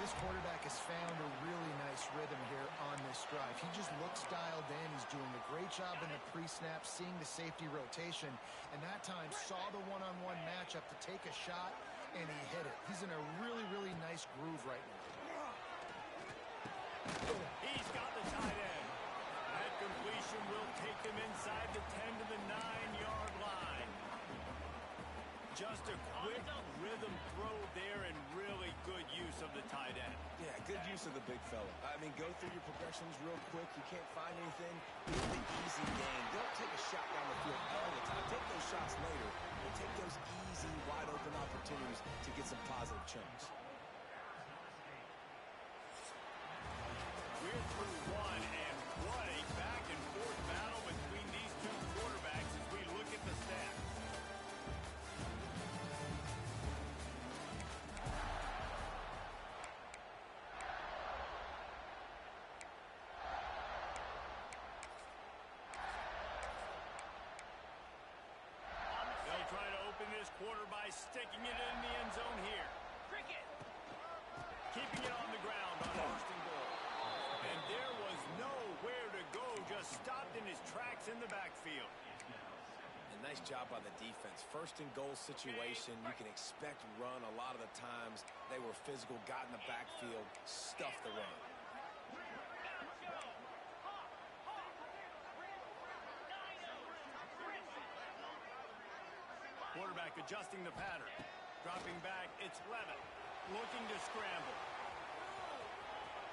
This quarterback has found a really nice rhythm here on this drive. He just looks dialed in. He's doing a great job in the pre-snap, seeing the safety rotation, and that time saw the one-on-one matchup to take a shot, and he hit it. He's in a really, really nice groove right now. He's got the tight end. That completion will take them inside the 10 to the 9-yard line. Just a quick rhythm throw there and really good use of the tight end. Yeah, good use of the big fella. I mean, go through your progressions real quick. You can't find anything. It's the easy game. Don't take a shot down the field all the time. Take those shots later, but take those easy, wide-open opportunities to get some positive chunks. We're through one, and what a back-and-forth battle between these two quarterbacks as we look at the stats. They'll try to open this quarter by sticking it in the end zone here. Cricket. Keeping it on the ground on first and goal. And there was nowhere to go, just stopped in his tracks in the backfield. And nice job by the defense. First and goal situation, you can expect run a lot of the times. They were physical, got in the backfield, stuffed the run. Quarterback adjusting the pattern. Dropping back, it's Levin. Looking to scramble.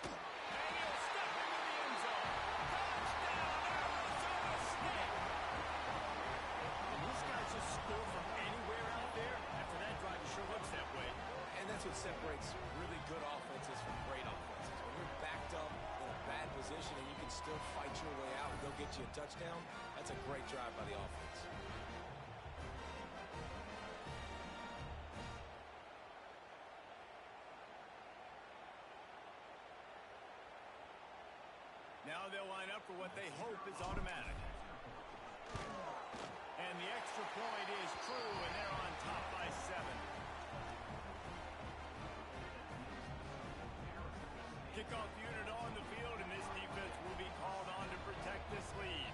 And he'll step into the end zone. Touchdown, Arizona State! And these guys just score from anywhere out there. After that drive, it sure looks that way. And that's what separates really good offenses from great offenses. When you're backed up in a bad position and you can still fight your way out and go get you a touchdown, that's a great drive by the offense. Now they'll line up for what they hope is automatic. And the extra point is true, and they're on top by 7. Kickoff unit on the field, and this defense will be called on to protect this lead.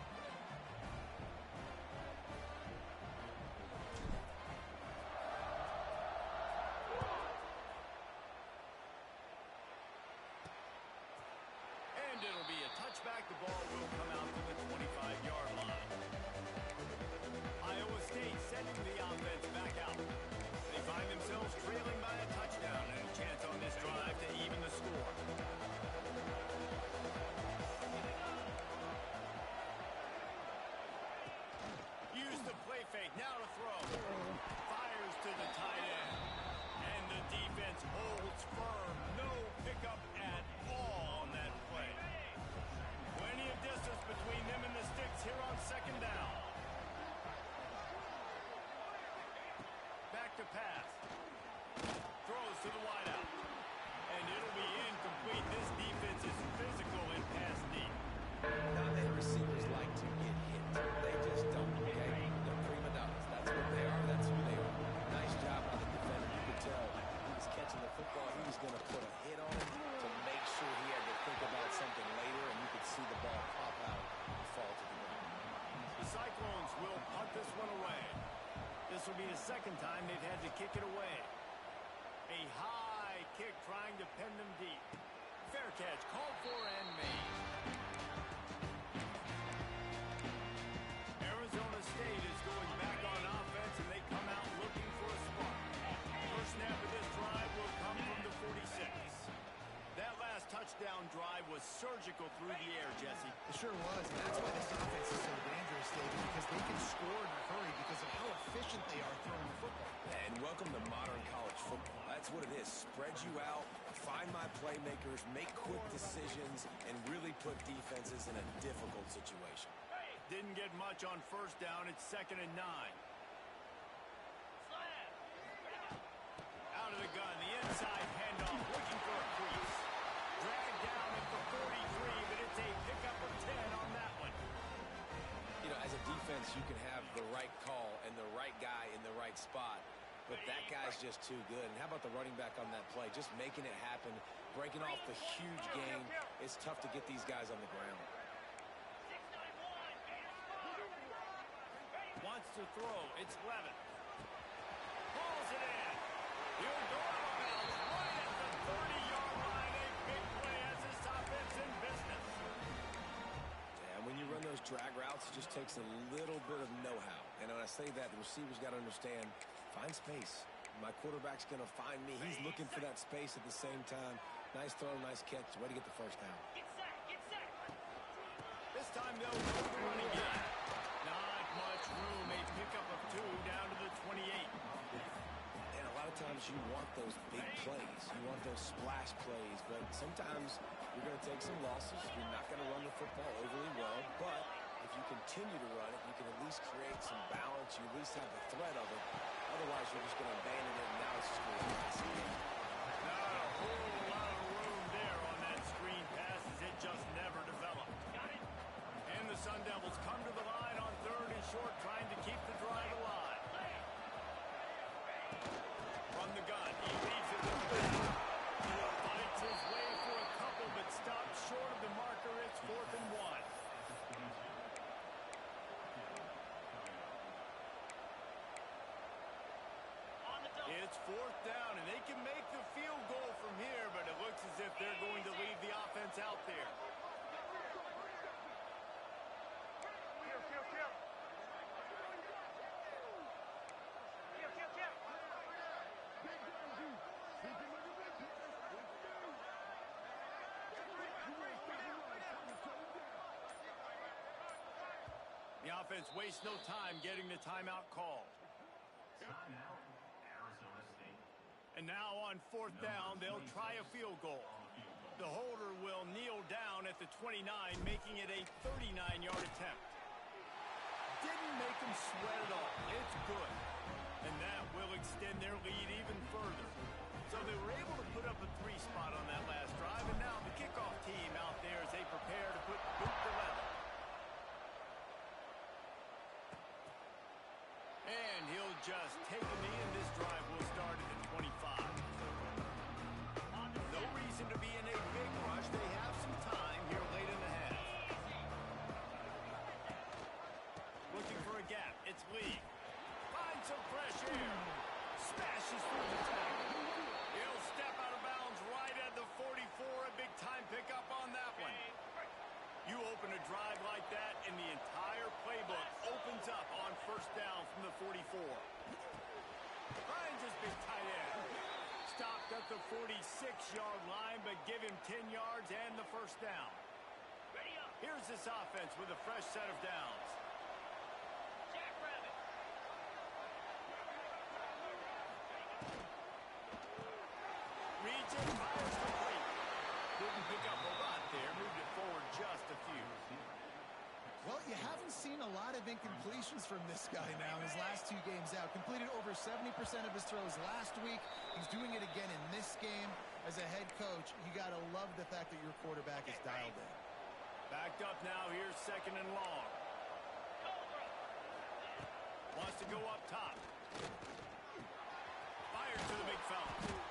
And it'll be a touchback. The ball will come out to the 25-yard line. Iowa State sending the offense back out. They find themselves trailing by a touchdown and a chance on this drive to even the score. Use the play fake. Now to throw. Fires to the tight end. And the defense holds firm. No pickup at all on that play. Plenty of distance between them and the sticks here on second down. Back to pass. Throws to the wideout. And it'll be incomplete. This defense is physical in pass deep. Now, the receivers like to get hit. They just don't, okay? They're prima donnas. That's what they are. That's who they are. Nice job by the defender. You could tell he was catching the football. He was going to put a hit on him to make sure he had to think about something later, and you could see the ball pop out and fall to the ground. The Cyclones will punt this one away. This will be the second time they've had to kick it away. A high kick trying to pin them deep. Fair catch called for and made. Arizona State is going back on offense, and they come out looking for a spark. First snap of this drive will come from the 46. That last touchdown drive was surgical through the air, Jesse. It sure was, and that's why this offense is so dangerous, David, because they can score in a hurry because of how efficient they are throwing the football. And welcome to modern college football. That's what it is. Spread you out, find my playmakers, make quick decisions, and really put defenses in a difficult situation. Didn't get much on first down. It's 2nd and 9. Out of the gun, the inside handoff, looking for a crease. Dragged down at the 43, but it's a pickup of 10 on that one. You know, as a defense, you can have the right call and the right guy in the right spot, but that guy's just too good. And how about the running back on that play? Just making it happen, breaking off the huge gain. It's tough to get these guys on the ground. Wants to throw. It's Levin. Pulls it in. He'll go out of bounds right at the 30-yard line. A big play as this offense in business. And when you run those drag routes, it just takes a little bit of know-how. And when I say that, the receivers got to understand, find space. My quarterback's going to find me. He's looking for that space at the same time. Nice throw, nice catch. Way to get the first down. Get set, get set. This time they'll go the run again. Not much room. A pickup of 2 down to the 28. And a lot of times you want those big plays. You want those splash plays. But sometimes you're going to take some losses. You're not going to run the football overly well. But if you continue to run it, you can at least create some balance. You at least have the threat of it. Otherwise, you're just going to abandon it, and now it's just going to be passing game. Not a whole lot of room there on that screen pass as it just never developed. And the Sun Devils come to the line on 3rd and short, trying to keep the drive alive. From the gun, he leaves it with the back. Fights his way for a couple, but stops short of the marker. It's 4th and 1. It's 4th down, and they can make the field goal from here, but it looks as if they're going to leave the offense out there. The offense wastes no time getting the timeout called. And now on 4th down, they'll try a field goal. The holder will kneel down at the 29, making it a 39-yard attempt. Didn't make them sweat at all. It's good. And that will extend their lead even further. So they were able to put up a 3 spot on that last drive, and now the kickoff team out there as they prepare to put And he'll just take a knee, and this drive will start at the 25. No reason to be in a big rush. They have some time here late in the half. Looking for a gap. It's Lee. Finds some fresh air. Smashes through the tackle. He'll step out of bounds right at the 44. A big-time pickup on that one. You open a drive like that, and the entire playbook opens up on first down from the 44. Finds his big tight end. Stopped at the 46-yard line, but give him 10 yards and the first down. Here's this offense with a fresh set of downs. Reads it, fires complete. Didn't pick up a lot there, moved it forward just a few. Well, you haven't seen a lot of incompletions from this guy now his last 2 games out. Completed over 70% of his throws last week. He's doing it again in this game. As a head coach, you got to love the fact that your quarterback is dialed in. Backed up now, here's second and long. Wants to go up top. Fires to the big fella.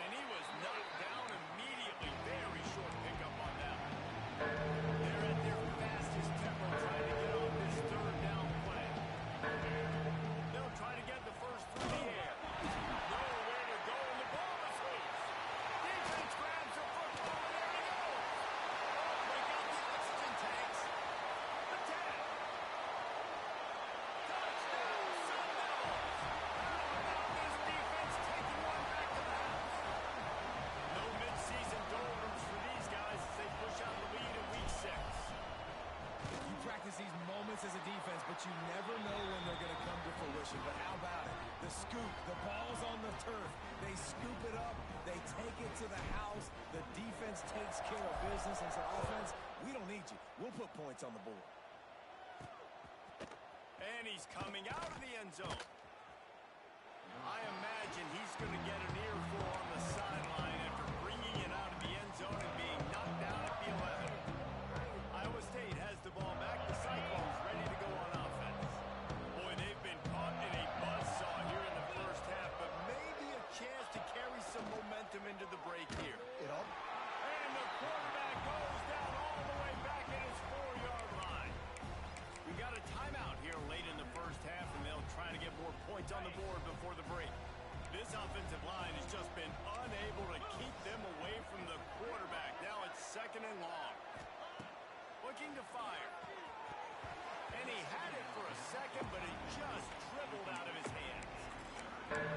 And he was knocked down immediately. Very short pickup on that one. They're at their fastest tempo trying to get off this third down play. They'll try to get the first through the air. Nowhere to go, and the ball is loose. Defense grabs the football, and there he goes. Break out the oxygen tanks. The 10. Touchdown, Sundown. How about this defense taking one back to the house? No midseason doldrums for these guys as they push out the lead in week 6. You practice these moments as a defense, but you never know when they're going to come to fruition. But how about it? The scoop, the ball's on the turf. They scoop it up. They take it to the house. The defense takes care of business. And so offense, we don't need you. We'll put points on the board. And he's coming out of the end zone. I imagine he's going to get an earful on the sideline after bringing it out of the end zone and being knocked down at the 11. Iowa State has the ball back. The Cyclones ready to go on offense. Boy, they've been caught in a buzzsaw here in the first half, but maybe a chance to carry some momentum into the break here. And the quarterback goes down all the way back at his 4-yard line. We got a timeout here late in the first half, and they'll try to get more points on the board before the break. This offensive line has just been unable to keep them away from the quarterback. Now it's second and long. Looking to fire. And he had it for a second, but it just dribbled out of his hands.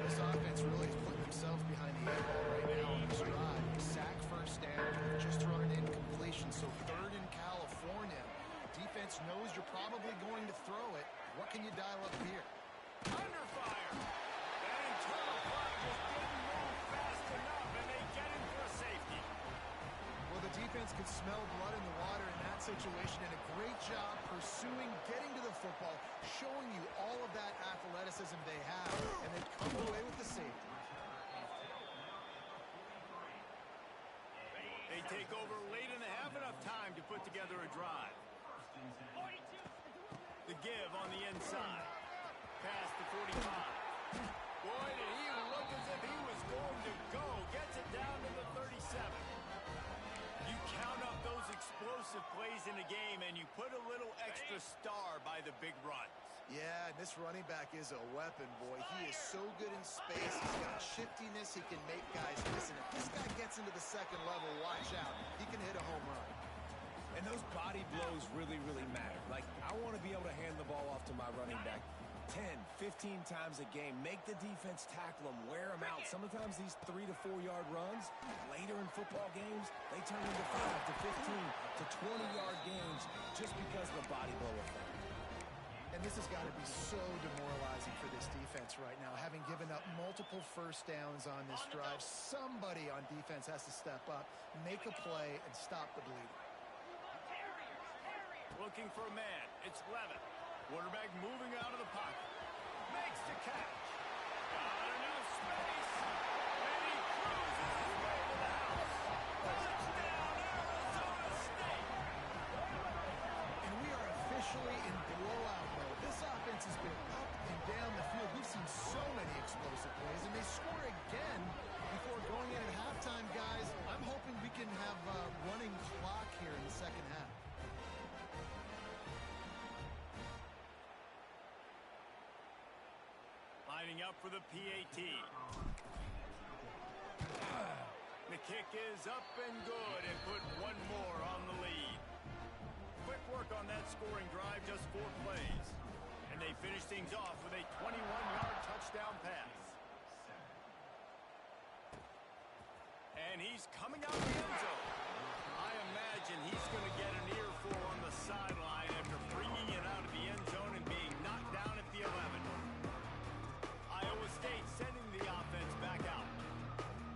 This offense really is putting themselves behind the 8 ball right now on this drive. Sack first down, just thrown an incompletion, so third in California. Defense knows you're probably going to throw it. What can you dial up here? Under fire. That internal clock just didn't move fast enough, and they get him for a safety. Well, the defense could smell blood in the water in that situation, and a great job pursuing, getting to the football, showing you all of that athleticism they have, and they've come away with the safety. They take over late in the half, enough time to put together a drive. The give on the inside. Past the 45. Boy, did he look as if he was going to go. Gets it down to the 37. You count up those explosive plays in a game, and you put a little extra star by the big runs. Yeah, and this running back is a weapon, boy. He is so good in space. He's got shiftiness. He can make guys miss. And if this guy gets into the second level, watch out. He can hit a home run. And those body blows really, really matter. Like, I want to be able to hand the ball off to my running back 10, 15 times a game. Make the defense tackle them, wear them out. Sometimes these 3 to 4 yard runs, later in football games, they turn into 5 to 15 to 20-yard games just because of the body blow effect. And this has got to be so demoralizing for this defense right now. Having given up multiple first downs on this drive, somebody on defense has to step up, make a play, and stop the bleeding. Looking for a man. It's Levin. Quarterback moving out of the pocket. Makes the catch. Got enough space. And he cruises his way to the house. Touchdown, Arizona State. And we are officially in blowout mode. This offense has been up and down the field. We've so many explosive plays, and they score again before going in at halftime, guys. I'm hoping we can have a running clock here in the second half. Lining up for the PAT. The kick is up and good, and put one more on the lead. Quick work on that scoring drive, just 4 plays. And they finish things off with a 21-yard touchdown pass. And he's coming out of the end zone. I imagine he's going to get an earful on the sideline after bringing it out of the end zone and being knocked down at the 11. Iowa State sending the offense back out.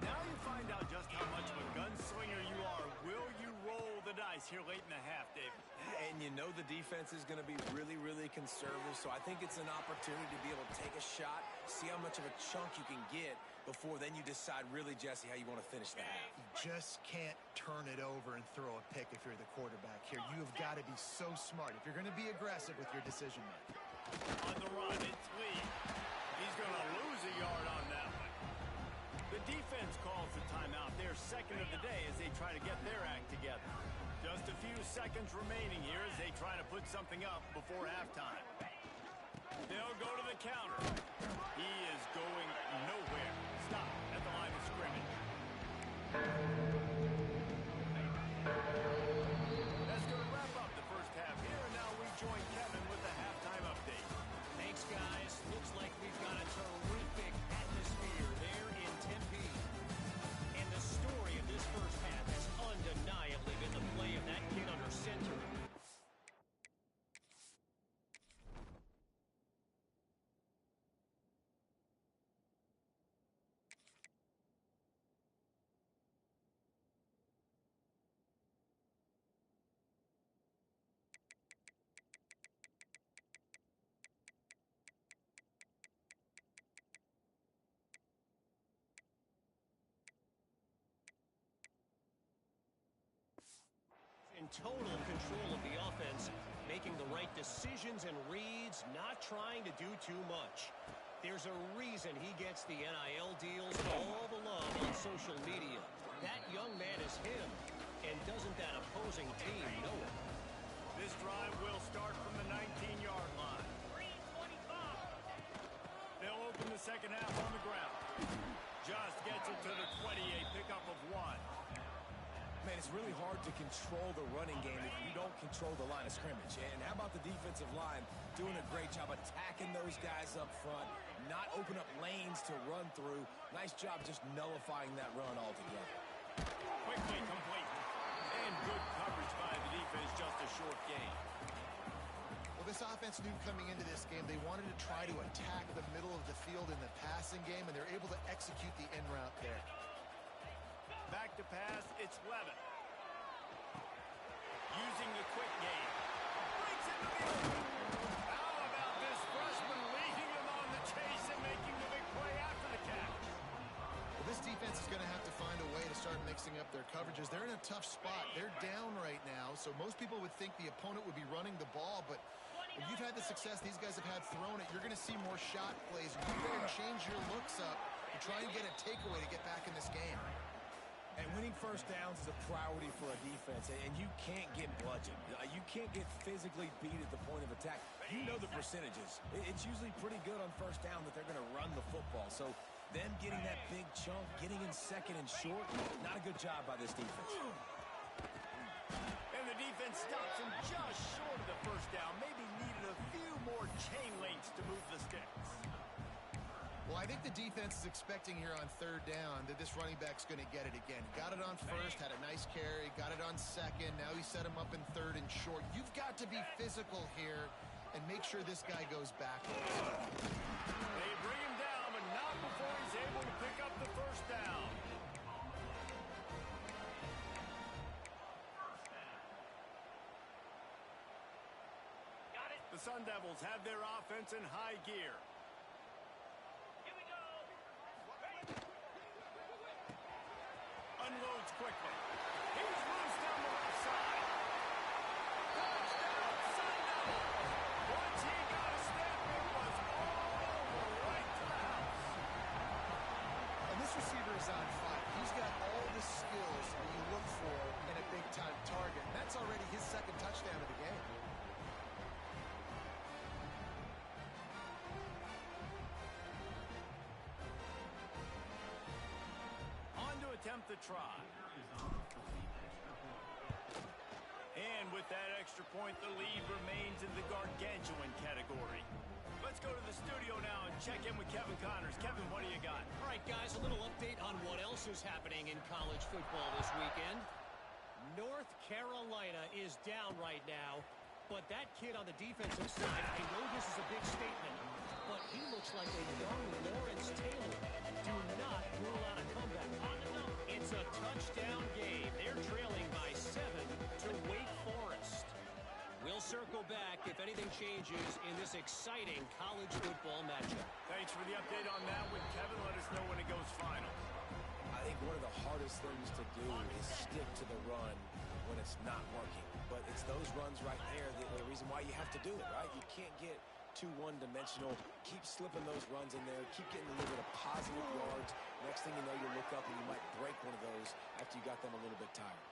Now you find out just how much of a gunslinger you are. Will you roll the dice here late in the half, David? And you know the defense is going to be really, really conservative, so I think it's an opportunity to be able to take a shot, see how much of a chunk you can get before then you decide really, Jesse, how you want to finish the half. You just can't turn it over and throw a pick if you're the quarterback here. You have got to be so smart if you're going to be aggressive with your decision making. On the run, it's Lee. He's going to lose a yard on that one. The defense calls the timeout, their second of the day, as they try to get their act together. Just a few seconds remaining here as they try to put something up before halftime. They'll go to the counter. He is going nowhere. Stop at the line of scrimmage. That's going to wrap up the first half here, and now we join Kevin with the halftime update. Thanks, guys. Looks like we've got a terrific atmosphere there in Tempe. And the story of this first half has undeniably been the play of that kid under center. In total control of the offense, making the right decisions and reads, not trying to do too much. There's a reason he gets the NIL deals and all the love on social media. That young man is him, and doesn't that opposing team know it? This drive will start from the 19-yard line. 3:25. They'll open the second half on the ground. Just gets it to the 28, pickup of 1. Man, it's really hard to control the running game if you don't control the line of scrimmage. And how about the defensive line doing a great job attacking those guys up front, not open up lanes to run through. Nice job just nullifying that run altogether. Quickly complete. And good coverage by the defense, just a short gain. Well, this offense knew coming into this game they wanted to try to attack the middle of the field in the passing game, and they're able to execute the end route there. Back to pass, it's Levin. Using the quick game. Breaks into the open. How about this freshman leading him on the chase and making the big play after the catch? Well, this defense is going to have to find a way to start mixing up their coverages. They're in a tough spot. They're down right now, so most people would think the opponent would be running the ball, but if you've had the success these guys have had throwing it, you're going to see more shot plays. You better change your looks up and try and get a takeaway to get back in this game. And winning first downs is a priority for a defense, and you can't get bludgeoned. You can't get physically beat at the point of attack. You know the percentages. It's usually pretty good on first down that they're going to run the football. So them getting that big chunk, getting in second and short, not a good job by this defense. And the defense stops him just short of the first down. Maybe needed a few more chain links to move the sticks. Well, I think the defense is expecting here on third down that this running back's going to get it again. Got it on first, had a nice carry, got it on second. Now he set him up in third and short. You've got to be physical here and make sure this guy goes backwards. They bring him down, but not before he's able to pick up the first down. Got it. The Sun Devils have their offense in high gear. Here we go. Unloads quickly. He's loose down the left side. Touchdown, Sun Devils. Once he got a step, it was all the right is on fire. He's got all the skills that you look for in a big-time target. And that's already his second touchdown of the game. On to attempt the try. And with that extra point, the lead remains in the gargantuan category. Let's go to the studio now and check in with Kevin Connors. Kevin, what do you got? All right, guys, a little update on what else is happening in college football this weekend. North Carolina is down right now, but that kid on the defensive side, I know this is a big statement, but he looks like a young Lawrence Taylor. Do not rule out a comeback. It's a touchdown game. They're trailing by 7 to Wake Forest. We'll circle back if anything changes in this exciting college football matchup. Thanks for the update on that one, Kevin. Let us know when it goes final. I think one of the hardest things to do is stick to the run when it's not working. But it's those runs right there that are the reason why you have to do it, right? You can't get too one-dimensional. Keep slipping those runs in there. Keep getting a little bit of positive yards. Next thing you know, you look up and you might break one of those after you got them a little bit tired.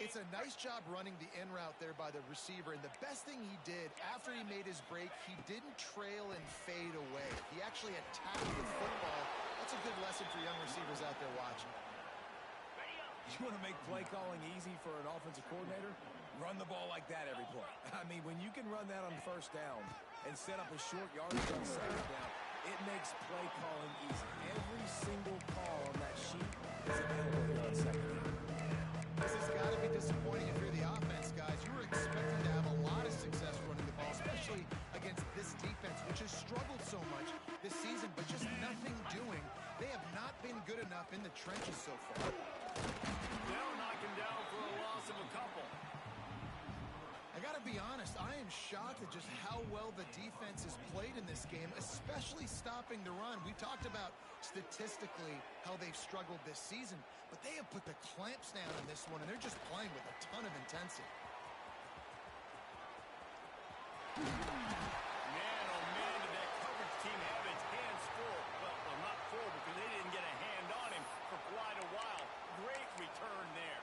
It's a nice job running the in route there by the receiver, and the best thing he did after he made his break, he didn't trail and fade away. He actually attacked the football. That's a good lesson for young receivers out there watching. You want to make play calling easy for an offensive coordinator? Run the ball like that every play. I mean, when you can run that on first down and set up a short yardage on second down, it makes play calling easy. Every single call on that sheet is available here on second down. This has got to be disappointing if you're the offense, guys. You were expecting to have a lot of success running the ball, especially against this defense, which has struggled so much this season, but just nothing doing. They have not been good enough in the trenches so far. They'll knock him down for a loss of a couple. I got to be honest, I am shocked at just how well the defense has played in this game, especially stopping the run. We talked about statistically how they've struggled this season, but they have put the clamps down in this one, and they're just playing with a ton of intensity. Man, oh man, did that coverage team have its hands full. Well, not full because they didn't get a hand on him for quite a while. Great return there.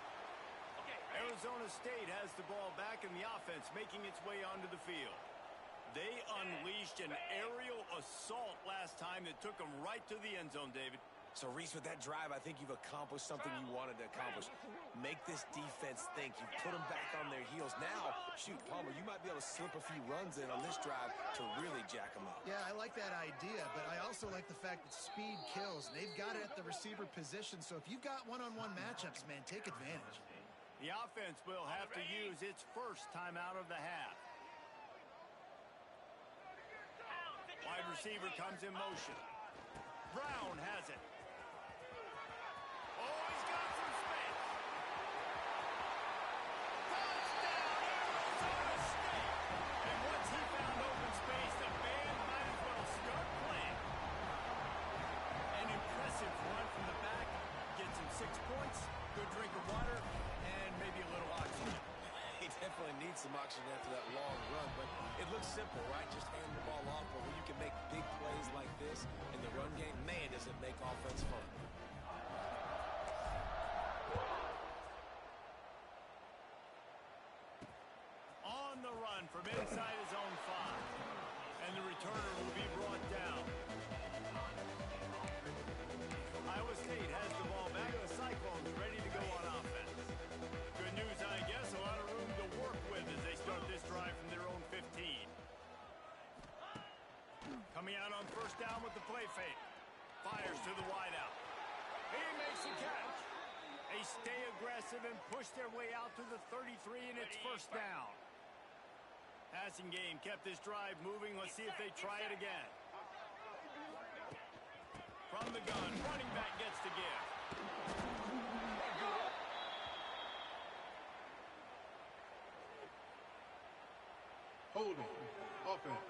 Arizona State has the ball back in the offense, making its way onto the field. They unleashed an aerial assault last time that took them right to the end zone, David. So, Reese, with that drive, I think you've accomplished something you wanted to accomplish. Make this defense think. You've put them back on their heels. Now, shoot, Palmer, you might be able to slip a few runs in on this drive to really jack them up. Yeah, I like that idea, but I also like the fact that speed kills. They've got it at the receiver position, so if you've got one-on-one matchups, man, take advantage. The offense will have to use its first time out of the half. Wide receiver comes in motion. Brown has it. Oh, he's got some space. Touchdown, Arizona State. And once he found open space, the band might as well start playing. An impressive run from the back. Gets him 6 points, good drink of water, and maybe a little oxygen. He definitely needs some oxygen after that long run, but it looks simple, right? Just hand the ball off, but when you can make big plays like this in the run game, man, does it make offense fun. On the run from inside his own 5, and the returner will be brought down. Iowa State has the ball back. The Cyclones ready to go on offense. Good news, I guess. A lot of room to work with as they start this drive from their own 15. Coming out on first down with the play fake. Fires to the wideout. He makes the catch. They stay aggressive and push their way out to the 33, and it's first down. Passing game kept this drive moving. Let's see if they try it again. From the gun, running back gets the give. Holding. Offense.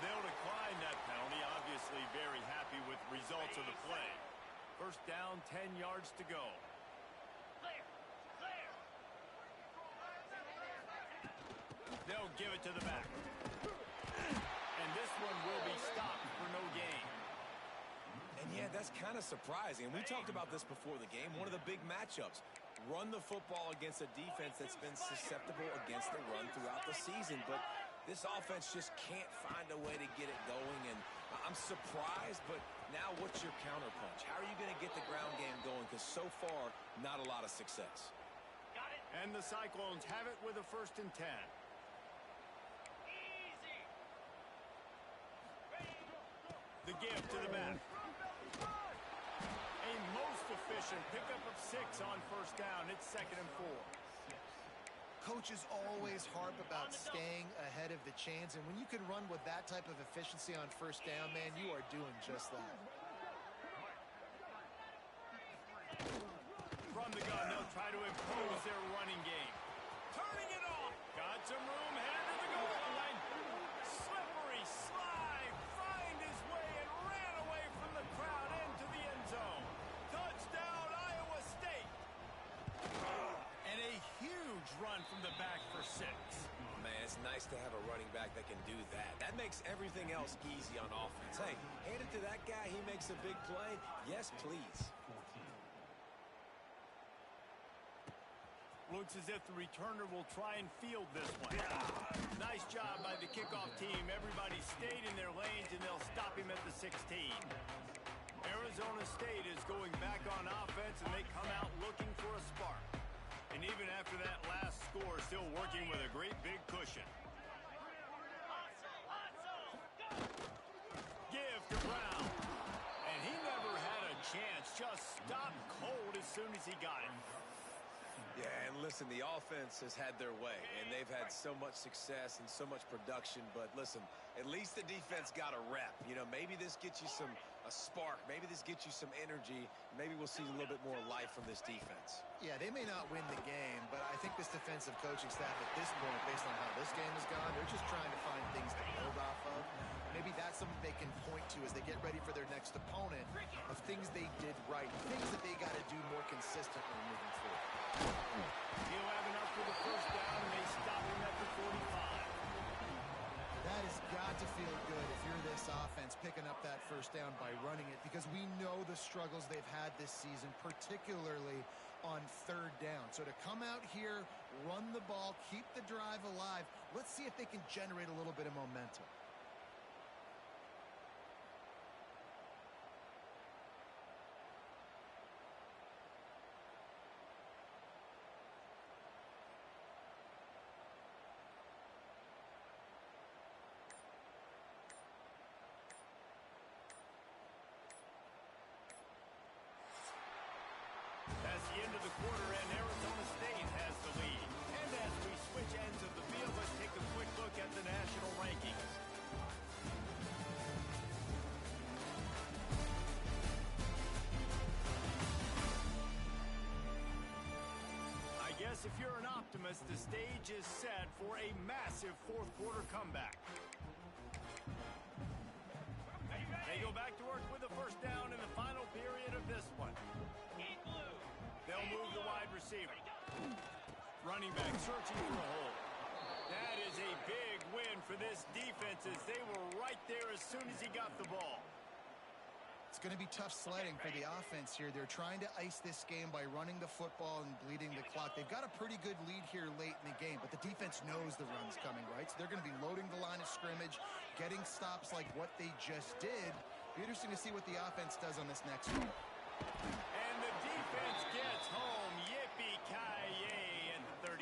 They'll decline that penalty. Obviously very happy with results of the play. First down, 10 yards to go. Clear. Clear. They'll give it to the back. And this one will be stopped for no gain. Yeah, that's kind of surprising. And we talked about this before the game. One of the big matchups. Run the football against a defense that's been susceptible against the run throughout the season. But this offense just can't find a way to get it going. And I'm surprised, but now what's your counterpunch? How are you going to get the ground game going? Because so far, not a lot of success. And the Cyclones have it with a 1st and 10. The give to the back. A most efficient pickup of 6 on 1st down. It's 2nd and 4. Coaches always harp about staying ahead of the chains, and when you can run with that type of efficiency on 1st down, man, you are doing just that. From the gun, they'll try to impose their running game. Turning it off. Got some room, headed to the goal line. Slippery slide. Find his way and ran away from the crowd into the end zone. Touchdown, Iowa State. And a huge run from the back for 6. Man, it's nice to have a running back that can do that. That makes everything else easy on offense. Hey, hand it to that guy. He makes a big play. Yes, please. Looks as if the returner will try and field this one. Nice job by the kickoff team. Everybody stayed in their lanes, and they'll stop him at the 16. Arizona State is going back on offense, and they come out looking for a spark. And even after that last score, still working with a great big cushion. Give to Brown. And he never had a chance. Just stopped cold as soon as he got it. Yeah, and listen, the offense has had their way, and they've had so much success and so much production. But listen, at least the defense got a rep. You know, maybe this gets you a spark. Maybe this gets you some energy. Maybe we'll see a little bit more life from this defense. Yeah, they may not win the game, but I think this defensive coaching staff at this point, based on how this game has gone, they're just trying to find things to build off of. Maybe that's something they can point to as they get ready for their next opponent, of things they did right, things that they got to do more consistently moving forward. He'll have enough for the 1st down, and they stop him at the 45. That has got to feel good if you're this offense picking up that 1st down by running it, because we know the struggles they've had this season, particularly on 3rd down. So to come out here, run the ball, keep the drive alive, let's see if they can generate a little bit of momentum. That's the end of the quarter, and Arizona State has the lead. And as we switch ends of the field, let's take a quick look at the national rankings. I guess if you're an optimist, the stage is set for a massive 4th quarter comeback. They go back to work with the 1st down in the final period of this one. They'll move the wide receiver. Running back searching for a hole. That is a big win for this defense, as they were right there as soon as he got the ball. It's going to be tough sledding for the offense here. They're trying to ice this game by running the football and bleeding the clock. They've got a pretty good lead here late in the game, but the defense knows the run's coming, right? So they're going to be loading the line of scrimmage, getting stops like what they just did. Be interesting to see what the offense does on this next one. And the defense gets home. Yippee-ki-yay at the 35.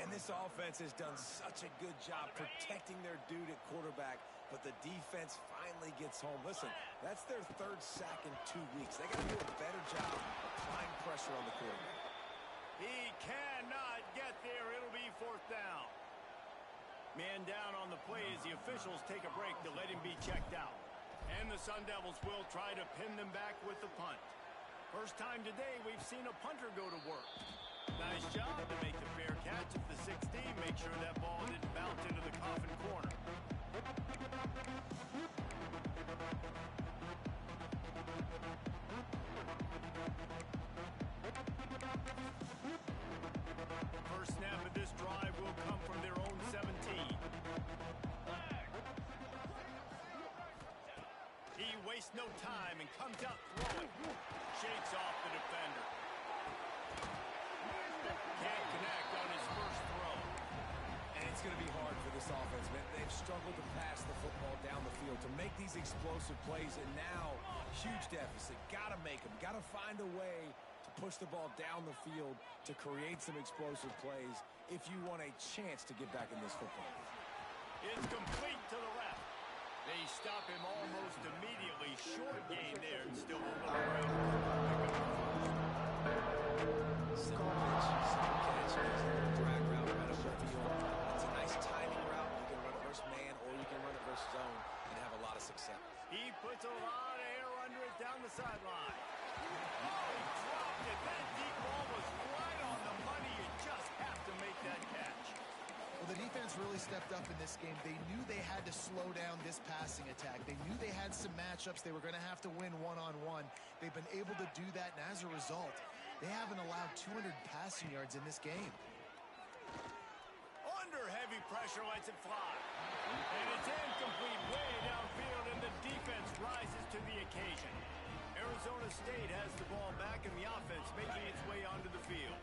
And this offense has done such a good job protecting their dude at quarterback, but the defense finally gets home. Listen, that's their 3rd sack in 2 weeks. They got to do a better job applying pressure on the quarterback. He cannot get there. It'll be 4th down. Man down on the play as the officials take a break to let him be checked out. And the Sun Devils will try to pin them back with the punt. First time today we've seen a punter go to work. Nice job to make the fair catch at the 16. Make sure that ball didn't bounce into the coffin corner. First snap of this drive will come from their own 17. He wastes no no time and comes out throwing. Shakes off the defender. Can't connect on his first throw. And it's going to be hard for this offense, man. They've struggled to pass the football down the field to make these explosive plays, and now, huge deficit. Got to make them. Got to find a way to push the ball down the field to create some explosive plays if you want a chance to get back in this football. It's complete to the left. They stop him almost immediately. Short gain there and still a little room. Simple pitch, simple catch, drag route right up the field. It's a nice timing route. You can run it versus man, or you can run it versus zone and have a lot of success. He puts a lot of air under it down the sideline. Oh, he dropped it. That deep ball was right on the money. You just have to make that catch. Well, the defense really stepped up in this game. They knew they had to slow down this passing attack. They knew they had some matchups they were going to have to win one-on-one. They've been able to do that, and as a result, they haven't allowed 200 passing yards in this game. Under heavy pressure, lets it fly. And it's incomplete way downfield, and the defense rises to the occasion. Arizona State has the ball back, and the offense making its way onto the field.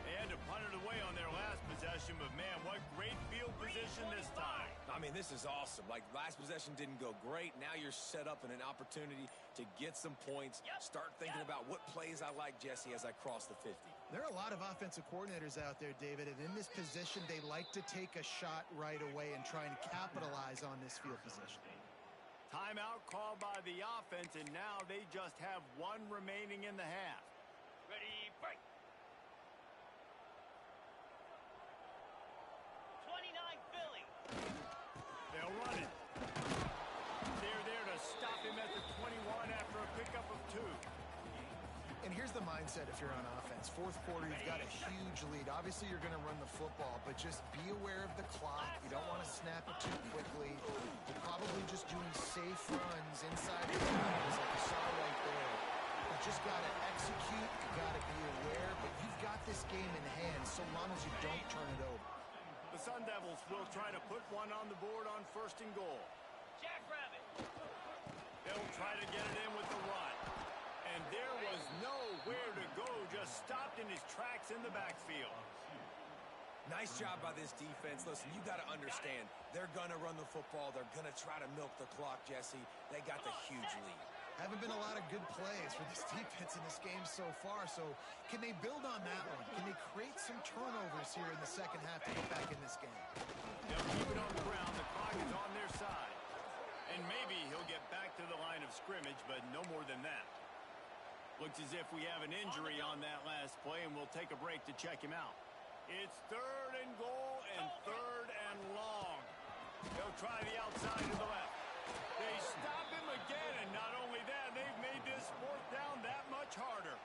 They had to punt it away on their last possession, but man, what great field position this time. I mean, this is awesome. Like, last possession didn't go great. Now you're set up in an opportunity to get some points. Start thinking about what plays I like, Jesse, as I cross the 50. There are a lot of offensive coordinators out there, David, and in this position, they like to take a shot right away and try and capitalize on this field position. Timeout called by the offense, and now they just have one remaining in the half. Ready, break. 29 Philly. They'll run it. They're there to stop him at the 21 after a pickup of 2. And here's the mindset if you're on offense. Fourth quarter, you've got a huge lead. Obviously, you're going to run the football, but just be aware of the clock. You don't want to snap it too quickly. You're probably just doing safe runs inside the boundaries like you saw right there. You just got to execute. You got to be aware, but you've got this game in hand so long as you don't turn it over. The Sun Devils will try to put one on the board on 1st and goal. Jackrabbit. They'll try to get it in with the run. And there was nowhere to go, just stopped in his tracks in the backfield. Nice job by this defense. Listen, you got to understand, they're going to run the football. They're going to try to milk the clock, Jesse. They got the huge lead. Haven't been a lot of good plays for this defense in this game so far, so can they build on that one? Can they create some turnovers here in the second half to get back in this game? They'll keep it on the ground. The clock is on their side. And maybe he'll get back to the line of scrimmage, but no more than that. Looks as if we have an injury on that last play, and we'll take a break to check him out. It's 3rd and goal and 3rd and long. They'll try the outside to the left. They stop him again, and not only that, they've made this 4th down that much harder.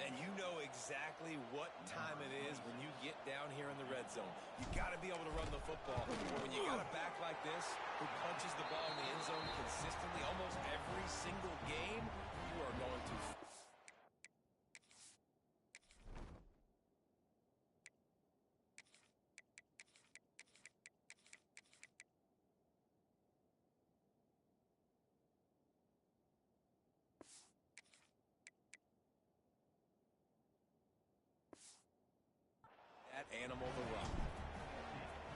And you know exactly what time it is when you get down here in the red zone. You got to be able to run the football. But when you got a back like this who punches the ball in the end zone consistently almost every single game, you are going to... That animal, the rock.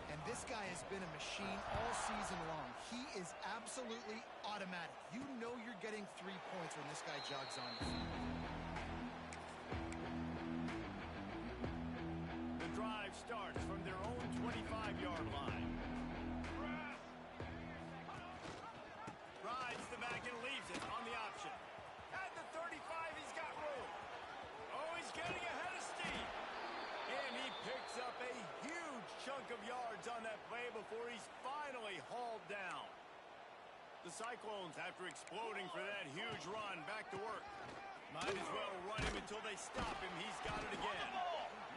And this guy has been a machine all season long. He is absolutely automatic. You know you're getting 3 points when this guy jogs on the field. The drive starts from their own 25-yard line. Rides the back and leaves it on the option. At the 35, he's got room. Oh, he's getting ahead of steam. And he picks up a huge chunk of yards on that play before he's finally hauled down. The Cyclones, after exploding for that huge run, back to work. Might as well run him until they stop him. He's got it again.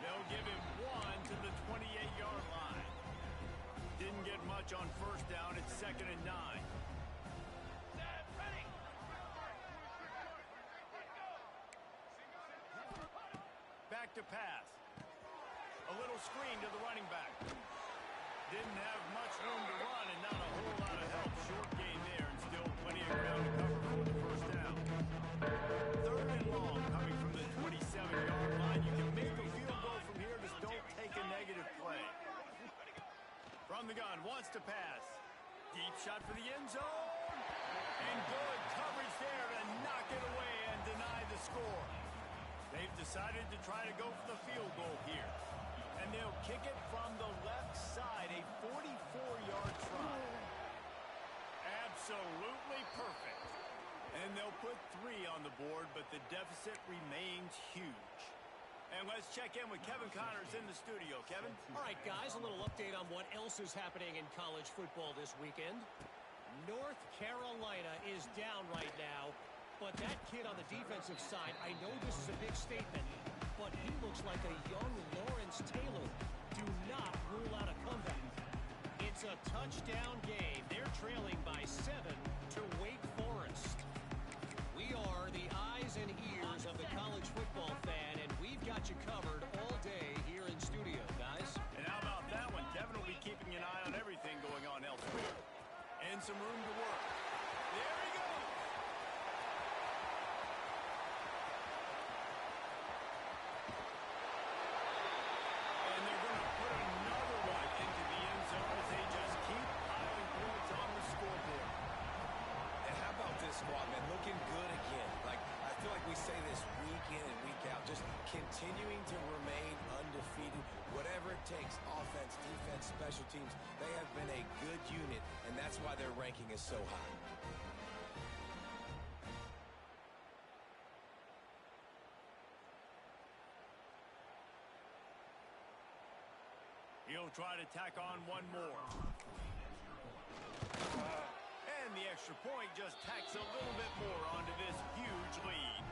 They'll give him 1 to the 28-yard line. Didn't get much on 1st down. It's 2nd and 9. Back to pass. A little screen to the running back. Didn't have much room to run and not a whole lot of help. Short gain there and Still plenty of ground to cover for the first down. 3rd and long coming from the 27-yard line. You can make a field goal from here. Just don't take a negative play. From the gun, wants to pass. Deep shot for the end zone. And good coverage there to knock it away and deny the score. They've decided to try to go for the field goal here. And they'll kick it from the left side, a 44-yard try. Absolutely perfect. And they'll put 3 on the board, but the deficit remains huge. And let's check in with Kevin Connors in the studio. Kevin? All right, guys, a little update on what else is happening in college football this weekend. North Carolina is down right now, but that kid on the defensive side, I know this is a big statement, but he looks like a young Lawrence Taylor. Do not rule out a comeback. It's a touchdown game. They're trailing by 7 to Wake Forest. We are the eyes and ears of the college football fan, and we've got you covered all day here in studio, guys. And how about that one? Kevin will be keeping an eye on everything going on elsewhere. And some room to work. There he goes. And they're going to put another one into the end zone as they just keep piling points on the scoreboard. And how about this squad, man? Looking good again. Like, I feel like we say this week in and week out, just continuing to remain undefeated. Whatever it takes, offense, defense, special teams, they have been a good unit, and that's why their ranking is so high. He'll try to tack on one more. And the extra point just tacks a little bit more onto this huge lead.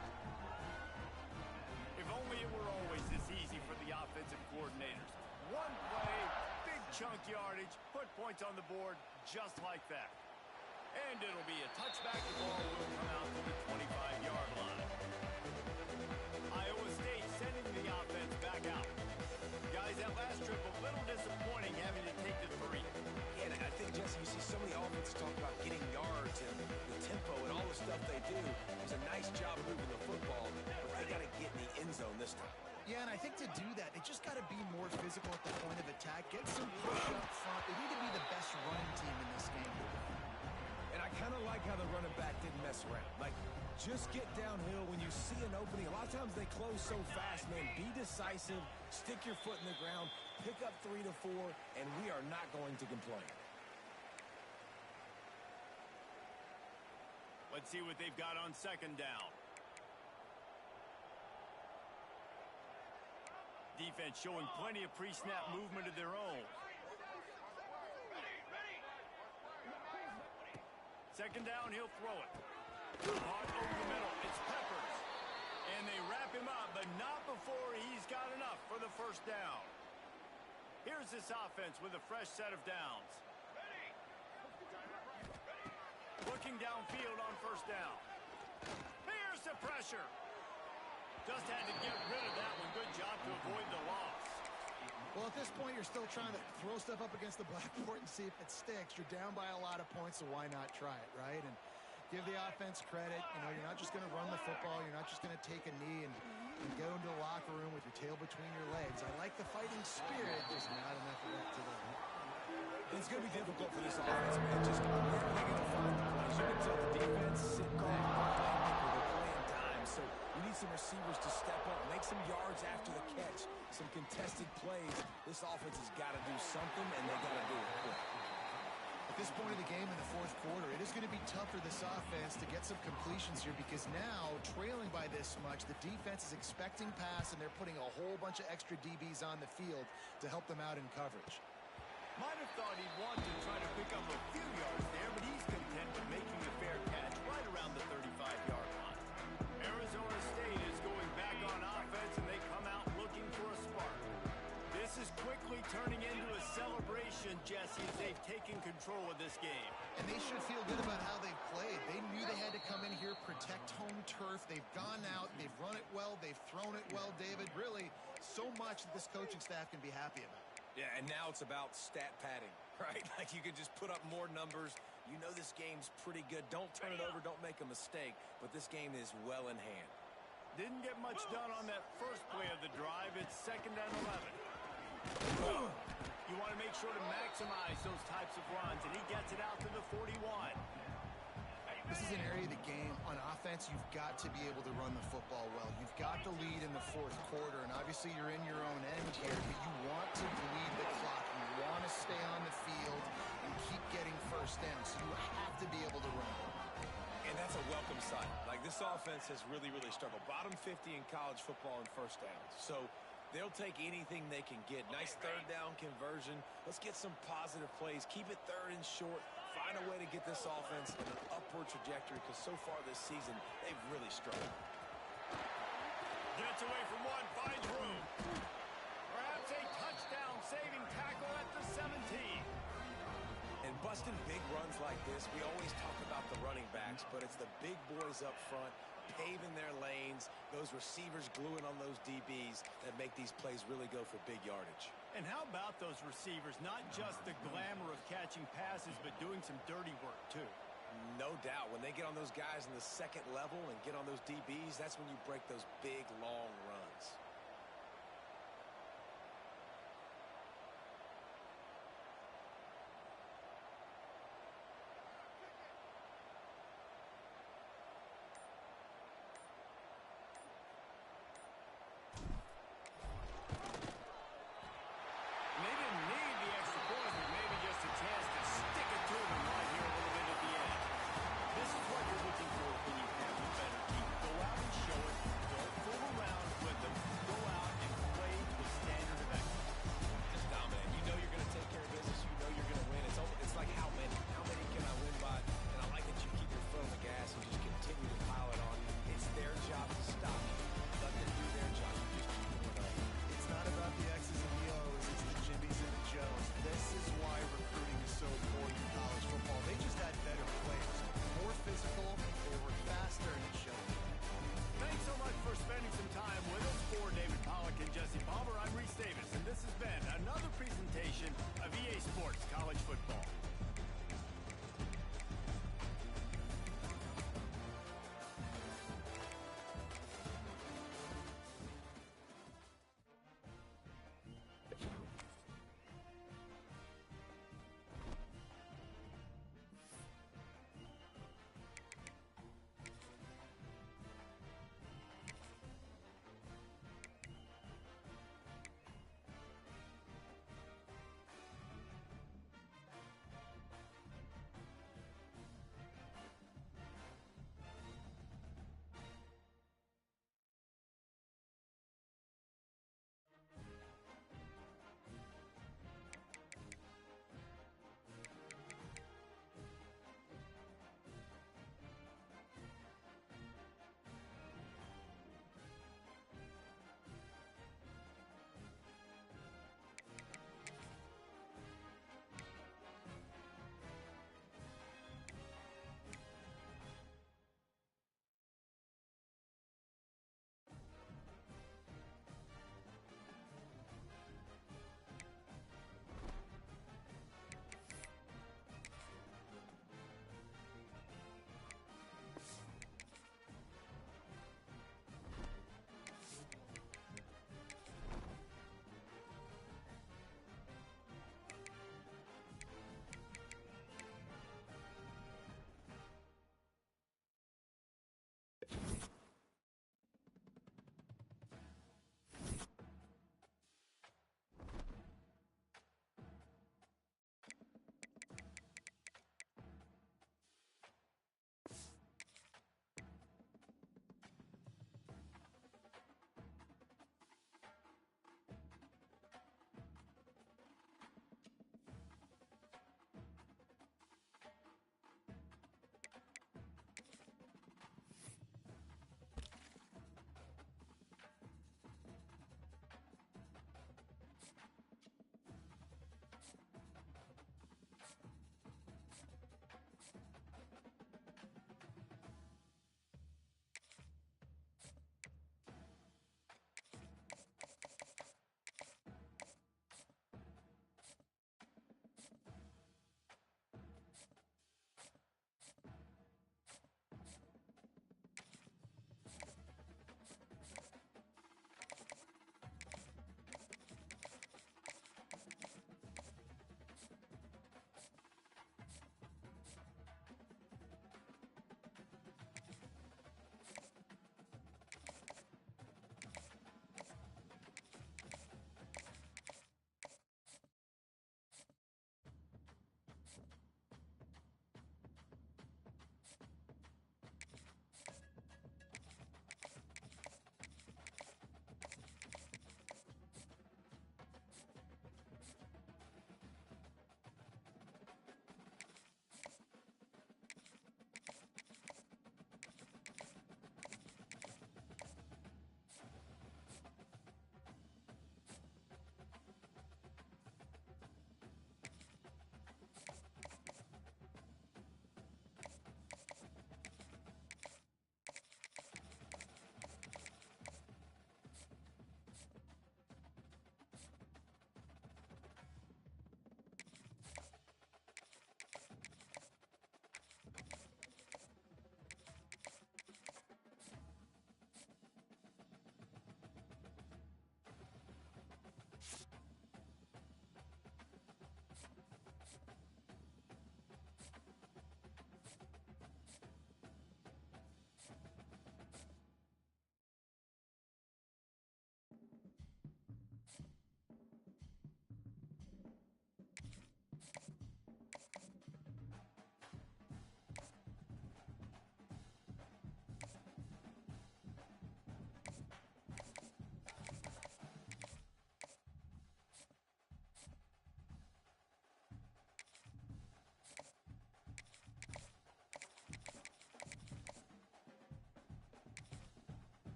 If only it were always this easy for the offensive coordinators. One play, big chunk yardage, put points on the board just like that. And it'll be a touchback. The ball will come out to the 25-yard line. Iowa State sending the offense back out. Guys, that last trip a little disappointing having to take the 3. And I think, Jesse, you see so many offenses talk about getting yards and the tempo and all the stuff they do. It's a nice job moving the football, but they got to get in the end zone this time. Yeah, and I think to do that, they just got to be more physical at the point of attack. Get some push up front. They need to be the best running team in this game. And I kind of like how the running back didn't mess around. Like, just get downhill when you see an opening. A lot of times they close so fast, man. Be decisive, stick your foot in the ground, pick up 3 to 4, and we are not going to complain. Let's see what they've got on 2nd down. Defense showing plenty of pre-snap movement of their own. 2nd down, he'll throw it. Hard over the middle. It's Peppers. And they wrap him up, but not before he's got enough for the 1st down. Here's this offense with a fresh set of downs. Looking downfield on 1st down. Here's the pressure. Just had to get rid of that one. Good job to avoid the loss. Well, at this point, you're still trying to throw stuff up against the blackboard and see if it sticks. You're down by a lot of points, so why not try it, right? And give the offense credit. You know, you're not just going to run the football. You're not just going to take a knee and go into the locker room with your tail between your legs. I like the fighting spirit, just not enough of that today. It's going to be difficult for this offense, man. Just where are they going to find the plays? You can tell the defense sit back, they're playing time. So we need some receivers to step up, make some yards after the catch, some contested plays. This offense has got to do something, and they got to do it quick. At this point of the game in the 4th quarter, it is going to be tough for this offense to get some completions here because now, trailing by this much, the defense is expecting pass, and they're putting a whole bunch of extra DBs on the field to help them out in coverage. Might have thought he'd want to try to pick up a few yards there, but he's content with making a fair catch right around the 35-yard line. Arizona State is going back on offense, and they come out looking for a spark. This is quickly turning into a celebration, Jesse, as they've taken control of this game. And they should feel good about how they've played. They knew they had to come in here, protect home turf. They've gone out, they've run it well, they've thrown it well, David. Really, so much that this coaching staff can be happy about. Yeah, and now it's about stat padding, right? Like you can just put up more numbers, You know this game's pretty good. Don't turn it over. Don't make a mistake. But this game is well in hand. Didn't get much done on that first play of the drive. It's 2nd and 11. You want to make sure to maximize those types of runs, and he gets it out to the 41. This is an area of the game. On offense, you've got to be able to run the football well. You've got the lead in the 4th quarter, and obviously you're in your own end here, but you want to bleed the clock. You want to stay on the field and keep getting first down, so you have to be able to run. And that's a welcome sign. Like, this offense has really struggled. Bottom 50 in college football in first downs. So they'll take anything they can get. Nice 3rd down conversion. Let's get some positive plays. Keep it 3rd and short. Find a way to get this offense in an upward trajectory, because so far this season, they've really struggled. Gets away from one, finds room. Perhaps a touchdown-saving tackle at the 17. And busting big runs like this, we always talk about the running backs, but it's the big boys up front, paving their lanes, those receivers gluing on those DBs that make these plays really go for big yardage. And how about those receivers? Not just the glamour of catching passes, but doing some dirty work, too. No doubt. When they get on those guys in the 2nd level and get on those DBs, that's when you break those big, long runs.